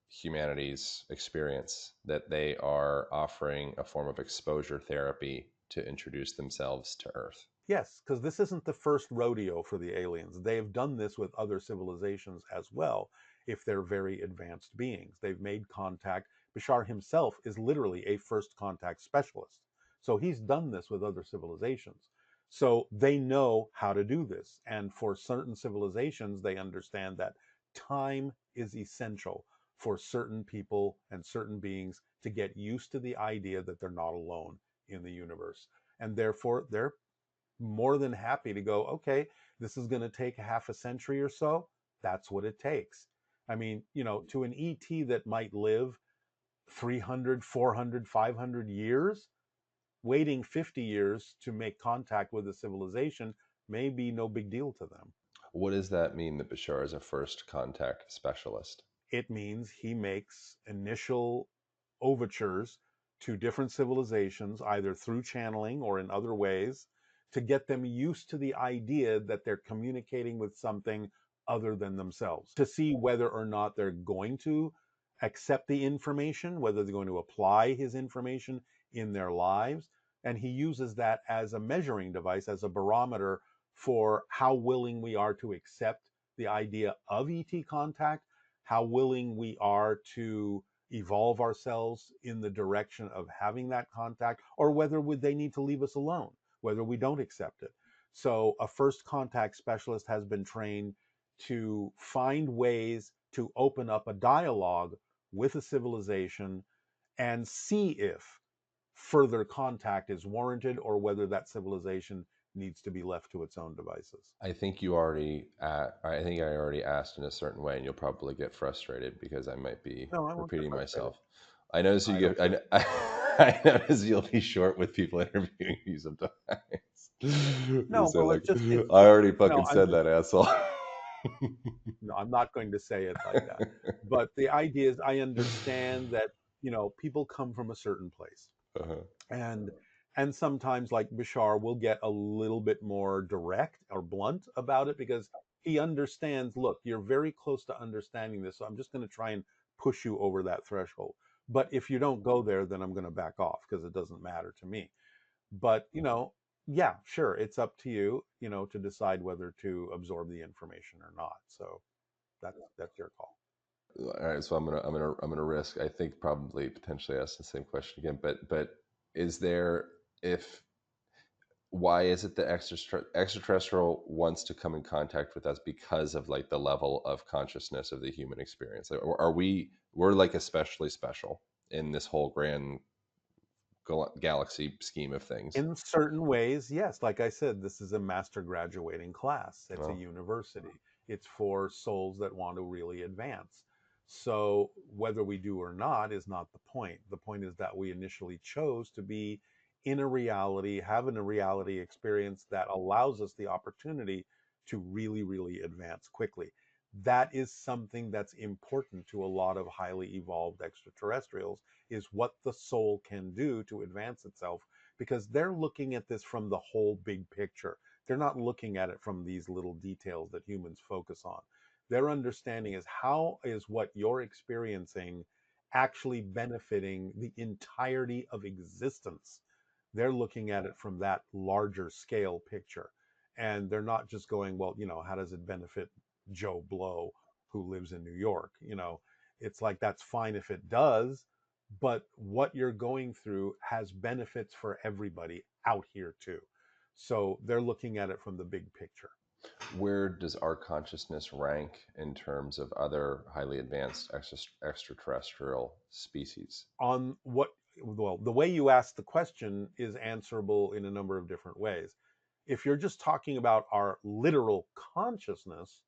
humanity's experience that they are offering a form of exposure therapy to introduce themselves to Earth. Yes, because this isn't the first rodeo for the aliens. They've done this with other civilizations as well, if they're very advanced beings. They've made contact. Bashar himself is literally a first contact specialist. So he's done this with other civilizations. So they know how to do this. And for certain civilizations, they understand that time is essential for certain people and certain beings to get used to the idea that they're not alone in the universe. And therefore, they're more than happy to go, okay, this is going to take half a century or so. That's what it takes. I mean, to an ET that might live 300, 400, 500 years, waiting 50 years to make contact with a civilization may be no big deal to them. What does that mean that Bashar is a first contact specialist? It means he makes initial overtures to different civilizations, either through channeling or in other ways, to get them used to the idea that they're communicating with something other than themselves, to see whether or not they're going to accept the information, whether they're going to apply his information in their lives. And he uses that as a measuring device, as a barometer for how willing we are to accept the idea of ET contact, how willing we are to evolve ourselves in the direction of having that contact, or whether would they need to leave us alone, whether we don't accept it. So a first contact specialist has been trained to find ways to open up a dialogue with a civilization and see if further contact is warranted or whether that civilization needs to be left to its own devices. I think I already asked in a certain way, and you'll probably get frustrated because I might be No, I won't get repeating frustrated. myself. I notice you I don't get. care. I notice you'll be short with people interviewing you sometimes. You No, say well, like, it's just, I already fucking I'm said just that, asshole. No, I'm not going to say it like that. But the idea is I understand that, people come from a certain place. Uh-huh. And sometimes like Bashar will get a little bit more direct or blunt about it because he understands, look, you're very close to understanding this, so I'm just going to try and push you over that threshold. But if you don't go there, then I'm going to back off because it doesn't matter to me. But, yeah, sure, it's up to you, to decide whether to absorb the information or not. So that's your call. All right, so I'm gonna risk. I think probably potentially ask the same question again, but is there if why is it the extraterrestrial wants to come in contact with us because of like the level of consciousness of the human experience? Like, or are we're like especially special in this whole grand galaxy scheme of things? In certain ways, yes. Like I said, this is a master graduating class. It's a Well, university. It's for souls that want to really advance. So whether we do or not is not the point. The point is that we initially chose to be in a reality, having a reality experience that allows us the opportunity to really, really advance quickly. That is something that's important to a lot of highly evolved extraterrestrials, is what the soul can do to advance itself, because they're looking at this from the whole big picture. They're not looking at it from these little details that humans focus on. Their understanding is, how is what you're experiencing actually benefiting the entirety of existence? They're looking at it from that larger scale picture. And they're not just going, well, how does it benefit Joe Blow who lives in New York? It's like, that's fine if it does, but what you're going through has benefits for everybody out here too. So they're looking at it from the big picture. where does our consciousness rank in terms of other highly advanced extraterrestrial species? On what, well, the way you ask the question is answerable in a number of different ways. If you're just talking about our literal consciousness,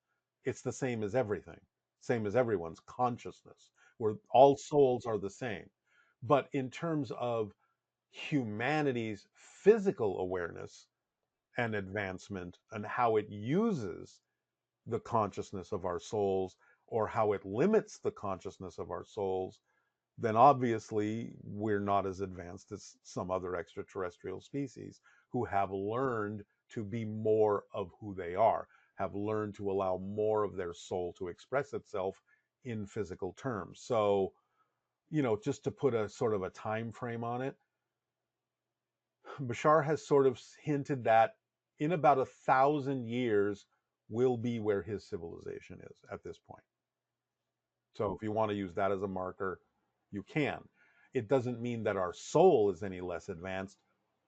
it's the same as everything, same as everyone's consciousness, where all souls are the same. But in terms of humanity's physical awareness and advancement, and how it uses the consciousness of our souls, or how it limits the consciousness of our souls, then obviously we're not as advanced as some other extraterrestrial species who have learned to be more of who they are, have learned to allow more of their soul to express itself in physical terms. So, just to put a sort of a time frame on it, Bashar has sort of hinted that in about 1,000 years will be where his civilization is at this point. So if you want to use that as a marker, you can. It doesn't mean that our soul is any less advanced,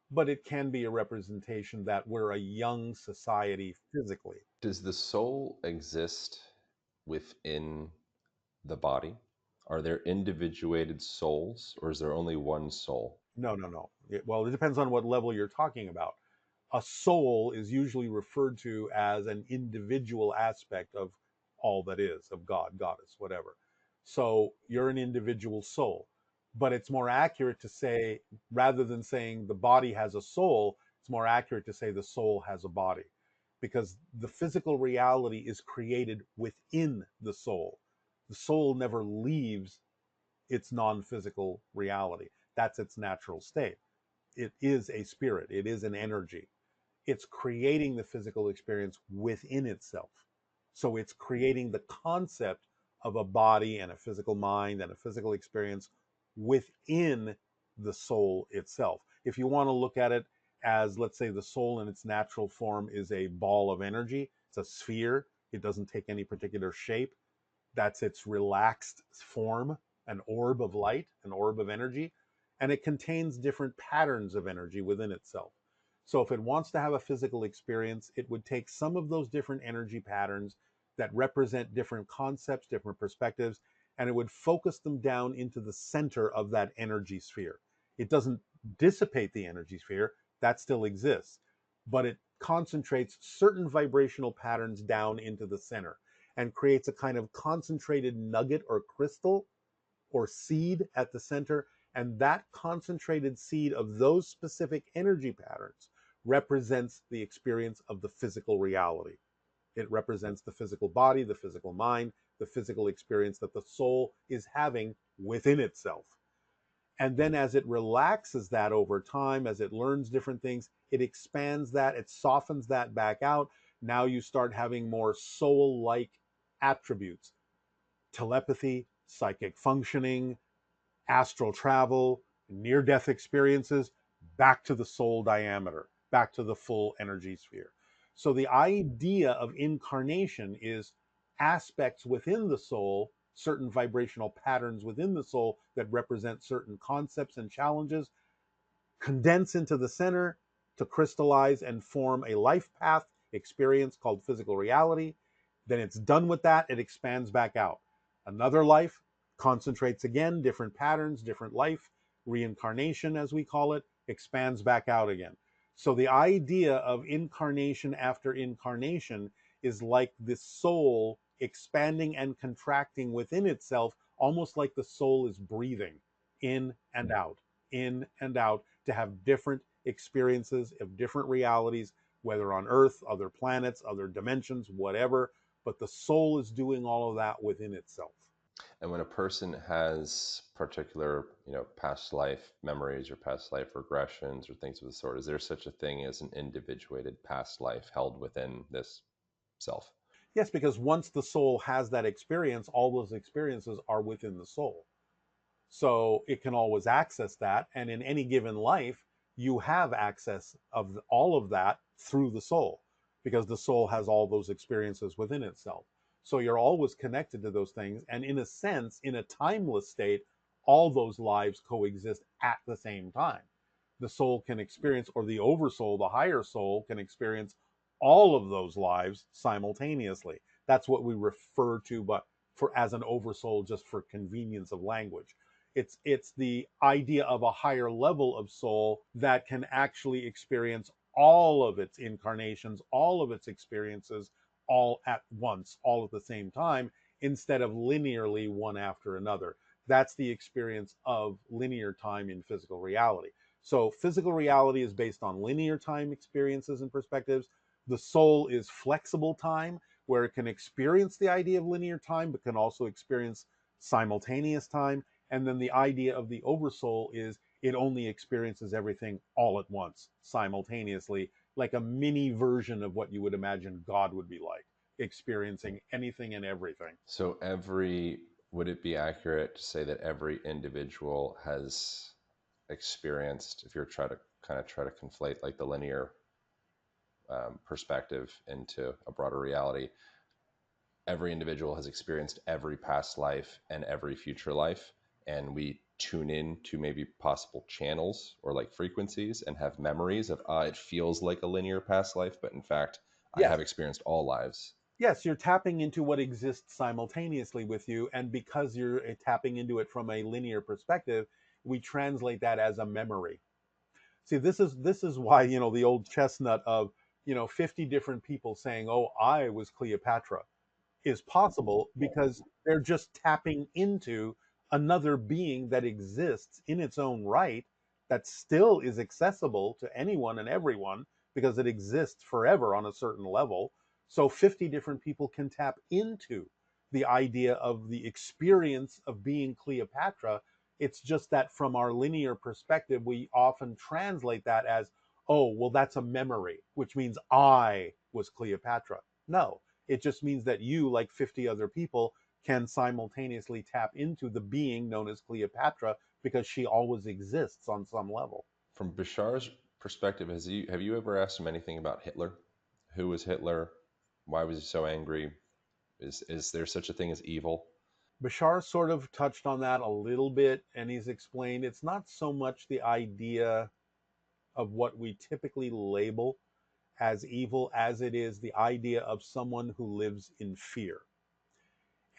but it can be a representation that we're a young society physically. Does the soul exist within the body? Are there individuated souls, or is there only one soul? No, no, no. Well, it depends on what level you're talking about. A soul is usually referred to as an individual aspect of all that is, of God, goddess, whatever. So you're an individual soul. But it's more accurate to say, rather than saying the body has a soul, it's more accurate to say the soul has a body, because the physical reality is created within the soul. The soul never leaves its non physical reality. That's its natural state. It is a spirit, it is an energy. It's creating the physical experience within itself. So it's creating the concept of a body and a physical mind and a physical experience within the soul itself. If you want to look at it as, let's say, the soul in its natural form is a ball of energy, it's a sphere, it doesn't take any particular shape. That's its relaxed form, an orb of light, an orb of energy, and it contains different patterns of energy within itself. So if it wants to have a physical experience, it would take some of those different energy patterns that represent different concepts, different perspectives, and it would focus them down into the center of that energy sphere. It doesn't dissipate the energy sphere, that still exists, but it concentrates certain vibrational patterns down into the center and creates a kind of concentrated nugget or crystal or seed at the center. And that concentrated seed of those specific energy patterns represents the experience of the physical reality. It represents the physical body, the physical mind, the physical experience that the soul is having within itself. And then as it relaxes that over time, as it learns different things, it expands that, it softens that back out. Now you start having more soul like attributes: telepathy, psychic functioning, astral travel, near death experiences, back to the soul diameter, back to the full energy sphere. So the idea of incarnation is aspects within the soul, certain vibrational patterns within the soul that represent certain concepts and challenges, condense into the center to crystallize and form a life path experience called physical reality. Then it's done with that, it expands back out. Another life concentrates again, different patterns, different life, reincarnation, as we call it, expands back out again. So the idea of incarnation after incarnation is like the soul expanding and contracting within itself, almost like the soul is breathing in and out, in and out, to have different experiences of different realities, whether on Earth, other planets, other dimensions, whatever. But the soul is doing all of that within itself. And when a person has particular, past life memories or past life regressions or things of the sort, is there such a thing as an individuated past life held within this self? Yes, because once the soul has that experience, all those experiences are within the soul. So it can always access that. And in any given life, you have access of all of that through the soul because the soul has all those experiences within itself. So you're always connected to those things. And in a sense, in a timeless state, all those lives coexist at the same time. The soul can experience, or the oversoul, the higher soul, can experience all of those lives simultaneously. That's what we refer to, but for as an oversoul, just for convenience of language. It's the idea of a higher level of soul that can actually experience all of its incarnations, all of its experiences, all at once, all at the same time, instead of linearly one after another. That's the experience of linear time in physical reality. So physical reality is based on linear time experiences and perspectives. The soul is flexible time, where it can experience the idea of linear time, but can also experience simultaneous time. And then the idea of the oversoul is it only experiences everything all at once, simultaneously, like a mini version of what you would imagine God would be like, experiencing anything and everything. So would it be accurate to say that every individual has experienced, if you're trying to try to conflate like the linear perspective into a broader reality, every individual has experienced every past life and every future life, and we tune in to maybe possible channels or like frequencies and have memories of it feels like a linear past life, but in fact I Yes. have experienced all lives. Yes, you're tapping into what exists simultaneously with you. And because you're tapping into it from a linear perspective, we translate that as a memory. See, this is why, the old chestnut of, 50 different people saying, "Oh, I was Cleopatra," is possible because they're just tapping into another being that exists in its own right, that still is accessible to anyone and everyone because it exists forever on a certain level. So 50 different people can tap into the idea of the experience of being Cleopatra. It's just that from our linear perspective, we often translate that as, oh, well, that's a memory, which means I was Cleopatra. No, it just means that you, like 50 other people, can simultaneously tap into the being known as Cleopatra because she always exists on some level. From Bashar's perspective, have you ever asked him anything about Hitler? Who was Hitler? Why was he so angry? Is there such a thing as evil? Bashar sort of touched on that a little bit, and he's explained it's not so much the idea of what we typically label as evil as it is the idea of someone who lives in fear.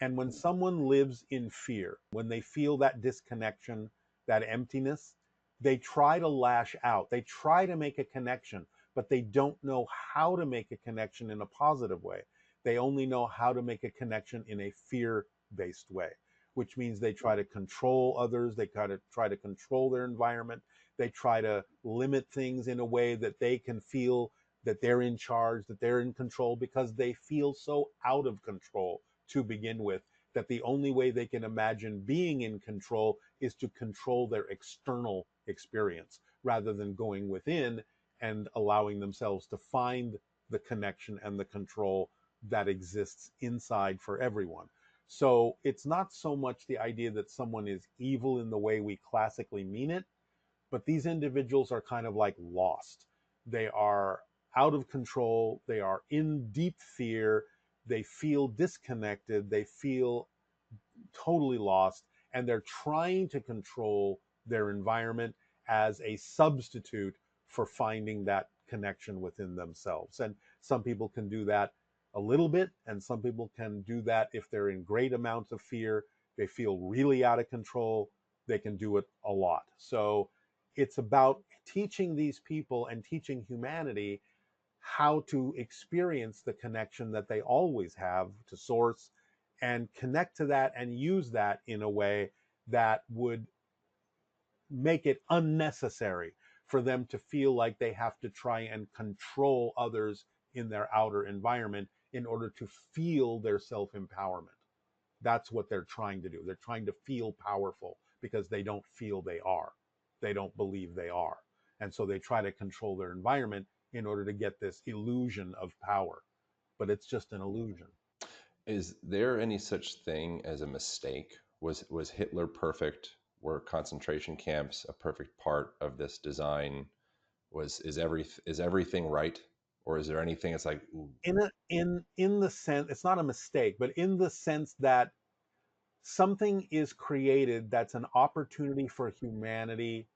And when someone lives in fear, when they feel that disconnection, that emptiness, they try to lash out. They try to make a connection, but they don't know how to make a connection in a positive way. They only know how to make a connection in a fear based way, which means they try to control others. They try to control their environment. They try to limit things in a way that they can feel that they're in charge, that they're in control, because they feel so out of control to begin with, that the only way they can imagine being in control is to control their external experience rather than going within and allowing themselves to find the connection and the control that exists inside for everyone. So it's not so much the idea that someone is evil in the way we classically mean it, but these individuals are kind of like lost. They are out of control. They are in deep fear. They feel disconnected. They feel totally lost, and they're trying to control their environment as a substitute for finding that connection within themselves. And some people can do that a little bit, and some people can do that if they're in great amounts of fear. They feel really out of control. They can do it a lot. So it's about teaching these people and teaching humanity how to experience the connection that they always have to source, and connect to that and use that in a way that would make it unnecessary for them to feel like they have to try and control others in their outer environment in order to feel their self empowerment. That's what they're trying to do. They're trying to feel powerful because they don't feel they are. They don't believe they are. And so they try to control their environment in order to get this illusion of power. But it's just an illusion. Is there any such thing as a mistake? Was Hitler perfect? Were concentration camps a perfect part of this design? Is everything right, or is there anything that's like, ooh, In the sense, it's not a mistake, but in the sense that something is created that's an opportunity for humanity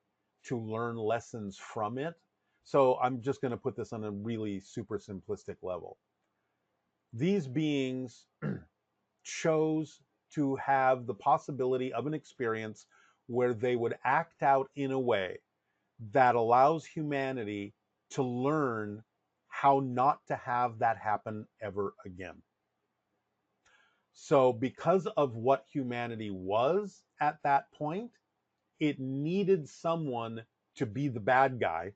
to learn lessons from it. So I'm just going to put this on a really super simplistic level. These beings chose to have the possibility of an experience where they would act out in a way that allows humanity to learn how not to have that happen ever again. So, because of what humanity was at that point, it needed someone to be the bad guy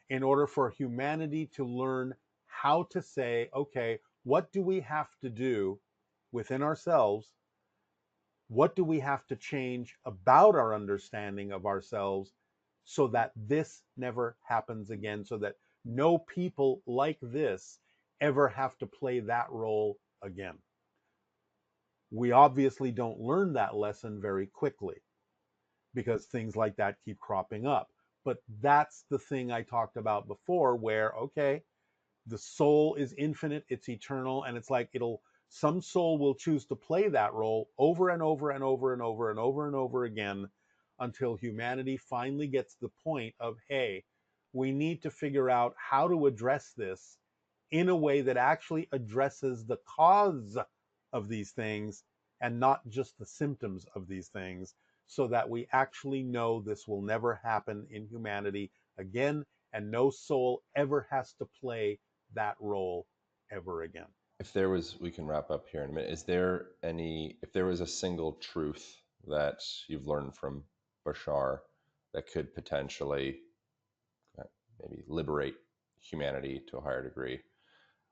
in order for humanity to learn how to say, okay, what do we have to do within ourselves? What do we have to change about our understanding of ourselves so that this never happens again? So that no people like this ever have to play that role again. We obviously don't learn that lesson very quickly because things like that keep cropping up. But that's the thing I talked about before, where, okay, the soul is infinite, it's eternal, and it's like some soul will choose to play that role over and over and over and over and over and over again until humanity finally gets the point of, hey, we need to figure out how to address this in a way that actually addresses the cause of these things and not just the symptoms of these things, so that we actually know this will never happen in humanity again, and no soul ever has to play that role ever again. if there was, we can wrap up here in a minute. Is there any, if there was a single truth that you've learned from Bashar that could potentially uh, maybe liberate humanity to a higher degree,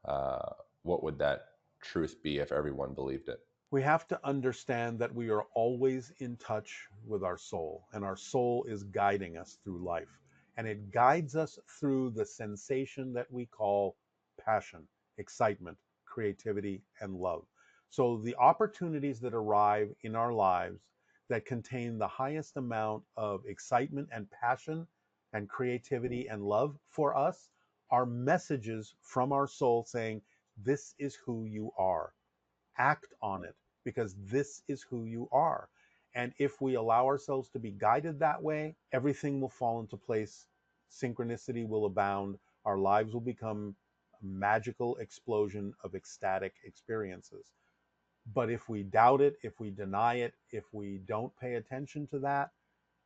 uh, what would that truth be if everyone believed it? We have to understand that we are always in touch with our soul, and our soul is guiding us through life. And it guides us through the sensation that we call passion, excitement, creativity, and love. So, the opportunities that arrive in our lives that contain the highest amount of excitement and passion and creativity and love for us are messages from our soul saying, this is who you are, act on it, because this is who you are. And if we allow ourselves to be guided that way, everything will fall into place. Synchronicity will abound. Our lives will become a magical explosion of ecstatic experiences. But if we doubt it, if we deny it, if we don't pay attention to that,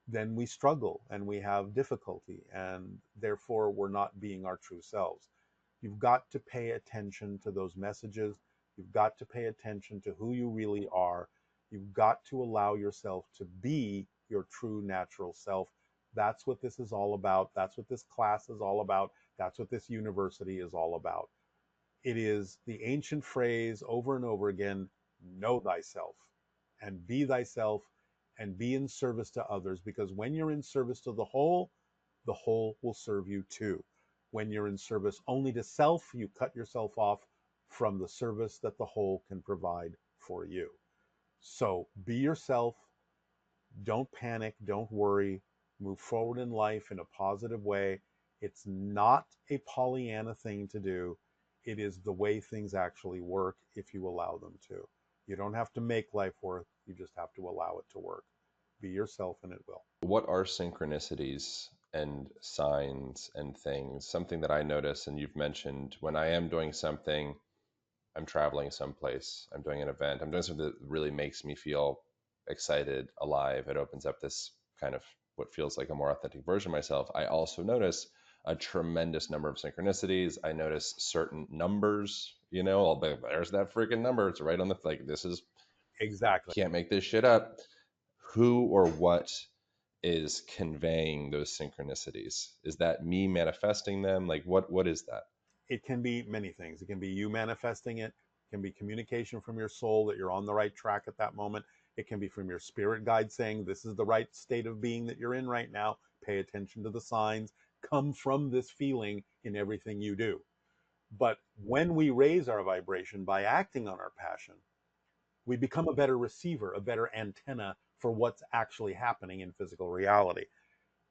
then we struggle and we have difficulty, and therefore we're not being our true selves. You've got to pay attention to those messages. You've got to pay attention to who you really are. You've got to allow yourself to be your true natural self. That's what this is all about. That's what this class is all about. That's what this university is all about. It is the ancient phrase over and over again, know thyself and be in service to others, because when you're in service to the whole will serve you too. When you're in service only to self, you cut yourself off from the service that the whole can provide for you. So be yourself, don't panic, don't worry, move forward in life in a positive way. It's not a Pollyanna thing to do. It is the way things actually work if you allow them to. You don't have to make life work, you just have to allow it to work. Be yourself and it will. What are synchronicities and signs and things? Something that I notice, and you've mentioned, when I am doing something, I'm traveling someplace, I'm doing an event, I'm doing something that really makes me feel excited, alive. It opens up this kind of what feels like a more authentic version of myself. I also notice a tremendous number of synchronicities. I notice certain numbers, I'll be, there's that freaking number. It's right on the, like, this is, Exactly. can't make this shit up. Who or what is conveying those synchronicities? Is that me manifesting them? Like, what is that? It can be many things. It can be you manifesting it. It can be communication from your soul that you're on the right track at that moment. It can be from your spirit guide saying, this is the right state of being that you're in right now. Pay attention to the signs. Come from this feeling in everything you do. But when we raise our vibration by acting on our passion, we become a better receiver, a better antenna for what's actually happening in physical reality.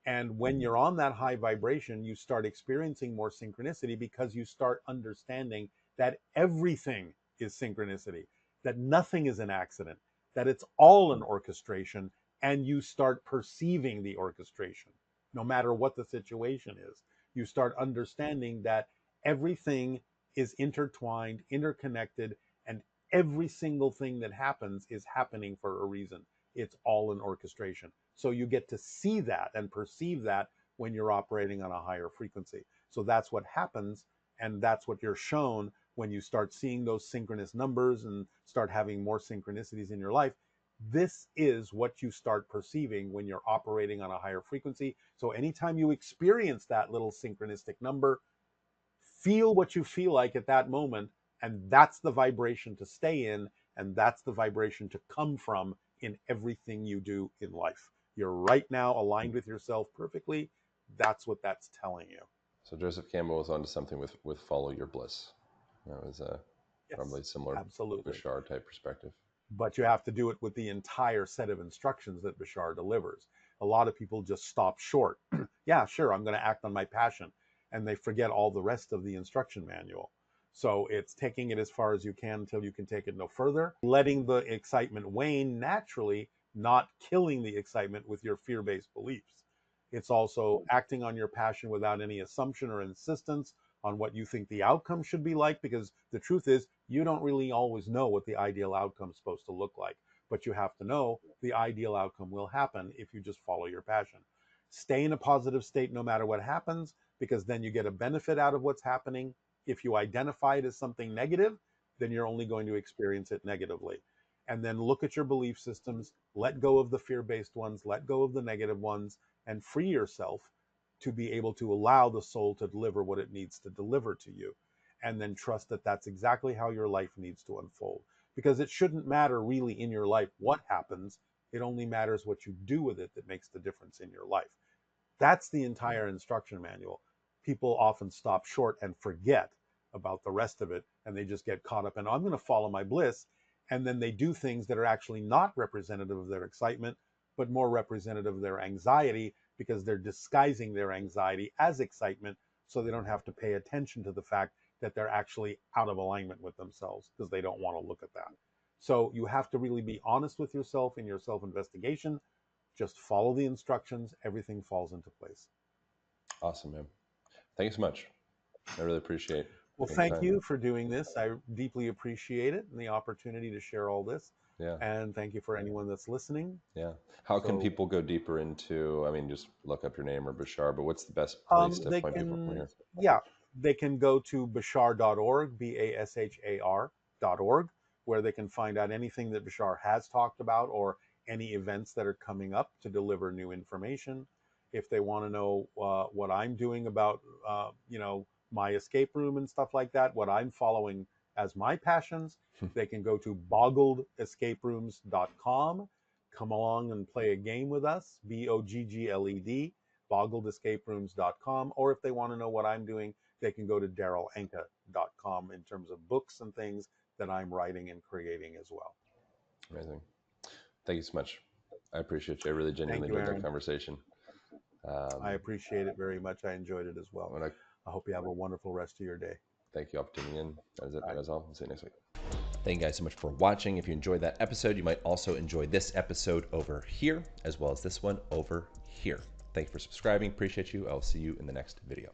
And when you're on that high vibration, you start experiencing more synchronicity because you start understanding that everything is synchronicity, that nothing is an accident, that it's all an orchestration, and you start perceiving the orchestration, no matter what the situation is. You start understanding that everything is intertwined, interconnected, and every single thing that happens is happening for a reason. It's all an orchestration. So you get to see that and perceive that when you're operating on a higher frequency. So that's what happens. And that's what you're shown when you start seeing those synchronous numbers and start having more synchronicities in your life. This is what you start perceiving when you're operating on a higher frequency. So anytime you experience that little synchronistic number, feel what you feel like at that moment, and that's the vibration to stay in, and that's the vibration to come from in everything you do in life. You're right now aligned with yourself perfectly. That's what that's telling you. So Joseph Campbell was onto something with follow your bliss. That was a Yes, probably similar absolutely. Bashar type perspective. But you have to do it with the entire set of instructions that Bashar delivers. A lot of people just stop short. Yeah, sure, I'm going to act on my passion. And they forget all the rest of the instruction manual. So it's taking it as far as you can until you can take it no further, letting the excitement wane naturally, not killing the excitement with your fear based beliefs. It's also acting on your passion without any assumption or insistence on what you think the outcome should be like, because the truth is, you don't really always know what the ideal outcome is supposed to look like. But you have to know the ideal outcome will happen if you just follow your passion. Stay in a positive state no matter what happens, because then you get a benefit out of what's happening. If you identify it as something negative, then you're only going to experience it negatively. And then look at your belief systems, let go of the fear based ones, let go of the negative ones, and free yourself to be able to allow the soul to deliver what it needs to deliver to you. And then trust that that's exactly how your life needs to unfold. Because it shouldn't matter really in your life what happens, it only matters what you do with it that makes the difference in your life. That's the entire instruction manual. People often stop short and forget about the rest of it, and they just get caught up in, I'm going to follow my bliss. And then they do things that are actually not representative of their excitement, but more representative of their anxiety, because they're disguising their anxiety as excitement so they don't have to pay attention to the fact that they're actually out of alignment with themselves because they don't want to look at that. So you have to really be honest with yourself in your self investigation. Just follow the instructions, everything falls into place. Awesome, man. Thank you so much. I really appreciate Well, taking the thank time. you for doing this. I deeply appreciate it and the opportunity to share all this. Yeah. And thank you for anyone that's listening. Yeah. How can So people go deeper into, I mean, just look up your name or Bashar, but what's the best place to they point people from can, here? yeah, they can go to bashar.org, bashar.org, where they can find out anything that Bashar has talked about or any events that are coming up to deliver new information. If they want to know what I'm doing about, my escape room and stuff like that, what I'm following as my passions, they can go to boggledescaperooms.com. Come along and play a game with us, BOGGLED, boggledescaperooms.com. Or if they want to know what I'm doing, they can go to darrylanka.com in terms of books and things that I'm writing and creating as well. Amazing. Thank you so much. I appreciate you. I really Thank genuinely you, enjoyed that Aaron. conversation. I Um, appreciate it very much. I enjoyed it as well. when I I hope you have a wonderful rest of your day. Thank you all for tuning in. That is it. Bye. That is all. We'll see you next week. Thank you guys so much for watching. If you enjoyed that episode, you might also enjoy this episode over here, as well as this one over here. Thank you for subscribing. Appreciate you. I'll see you in the next video.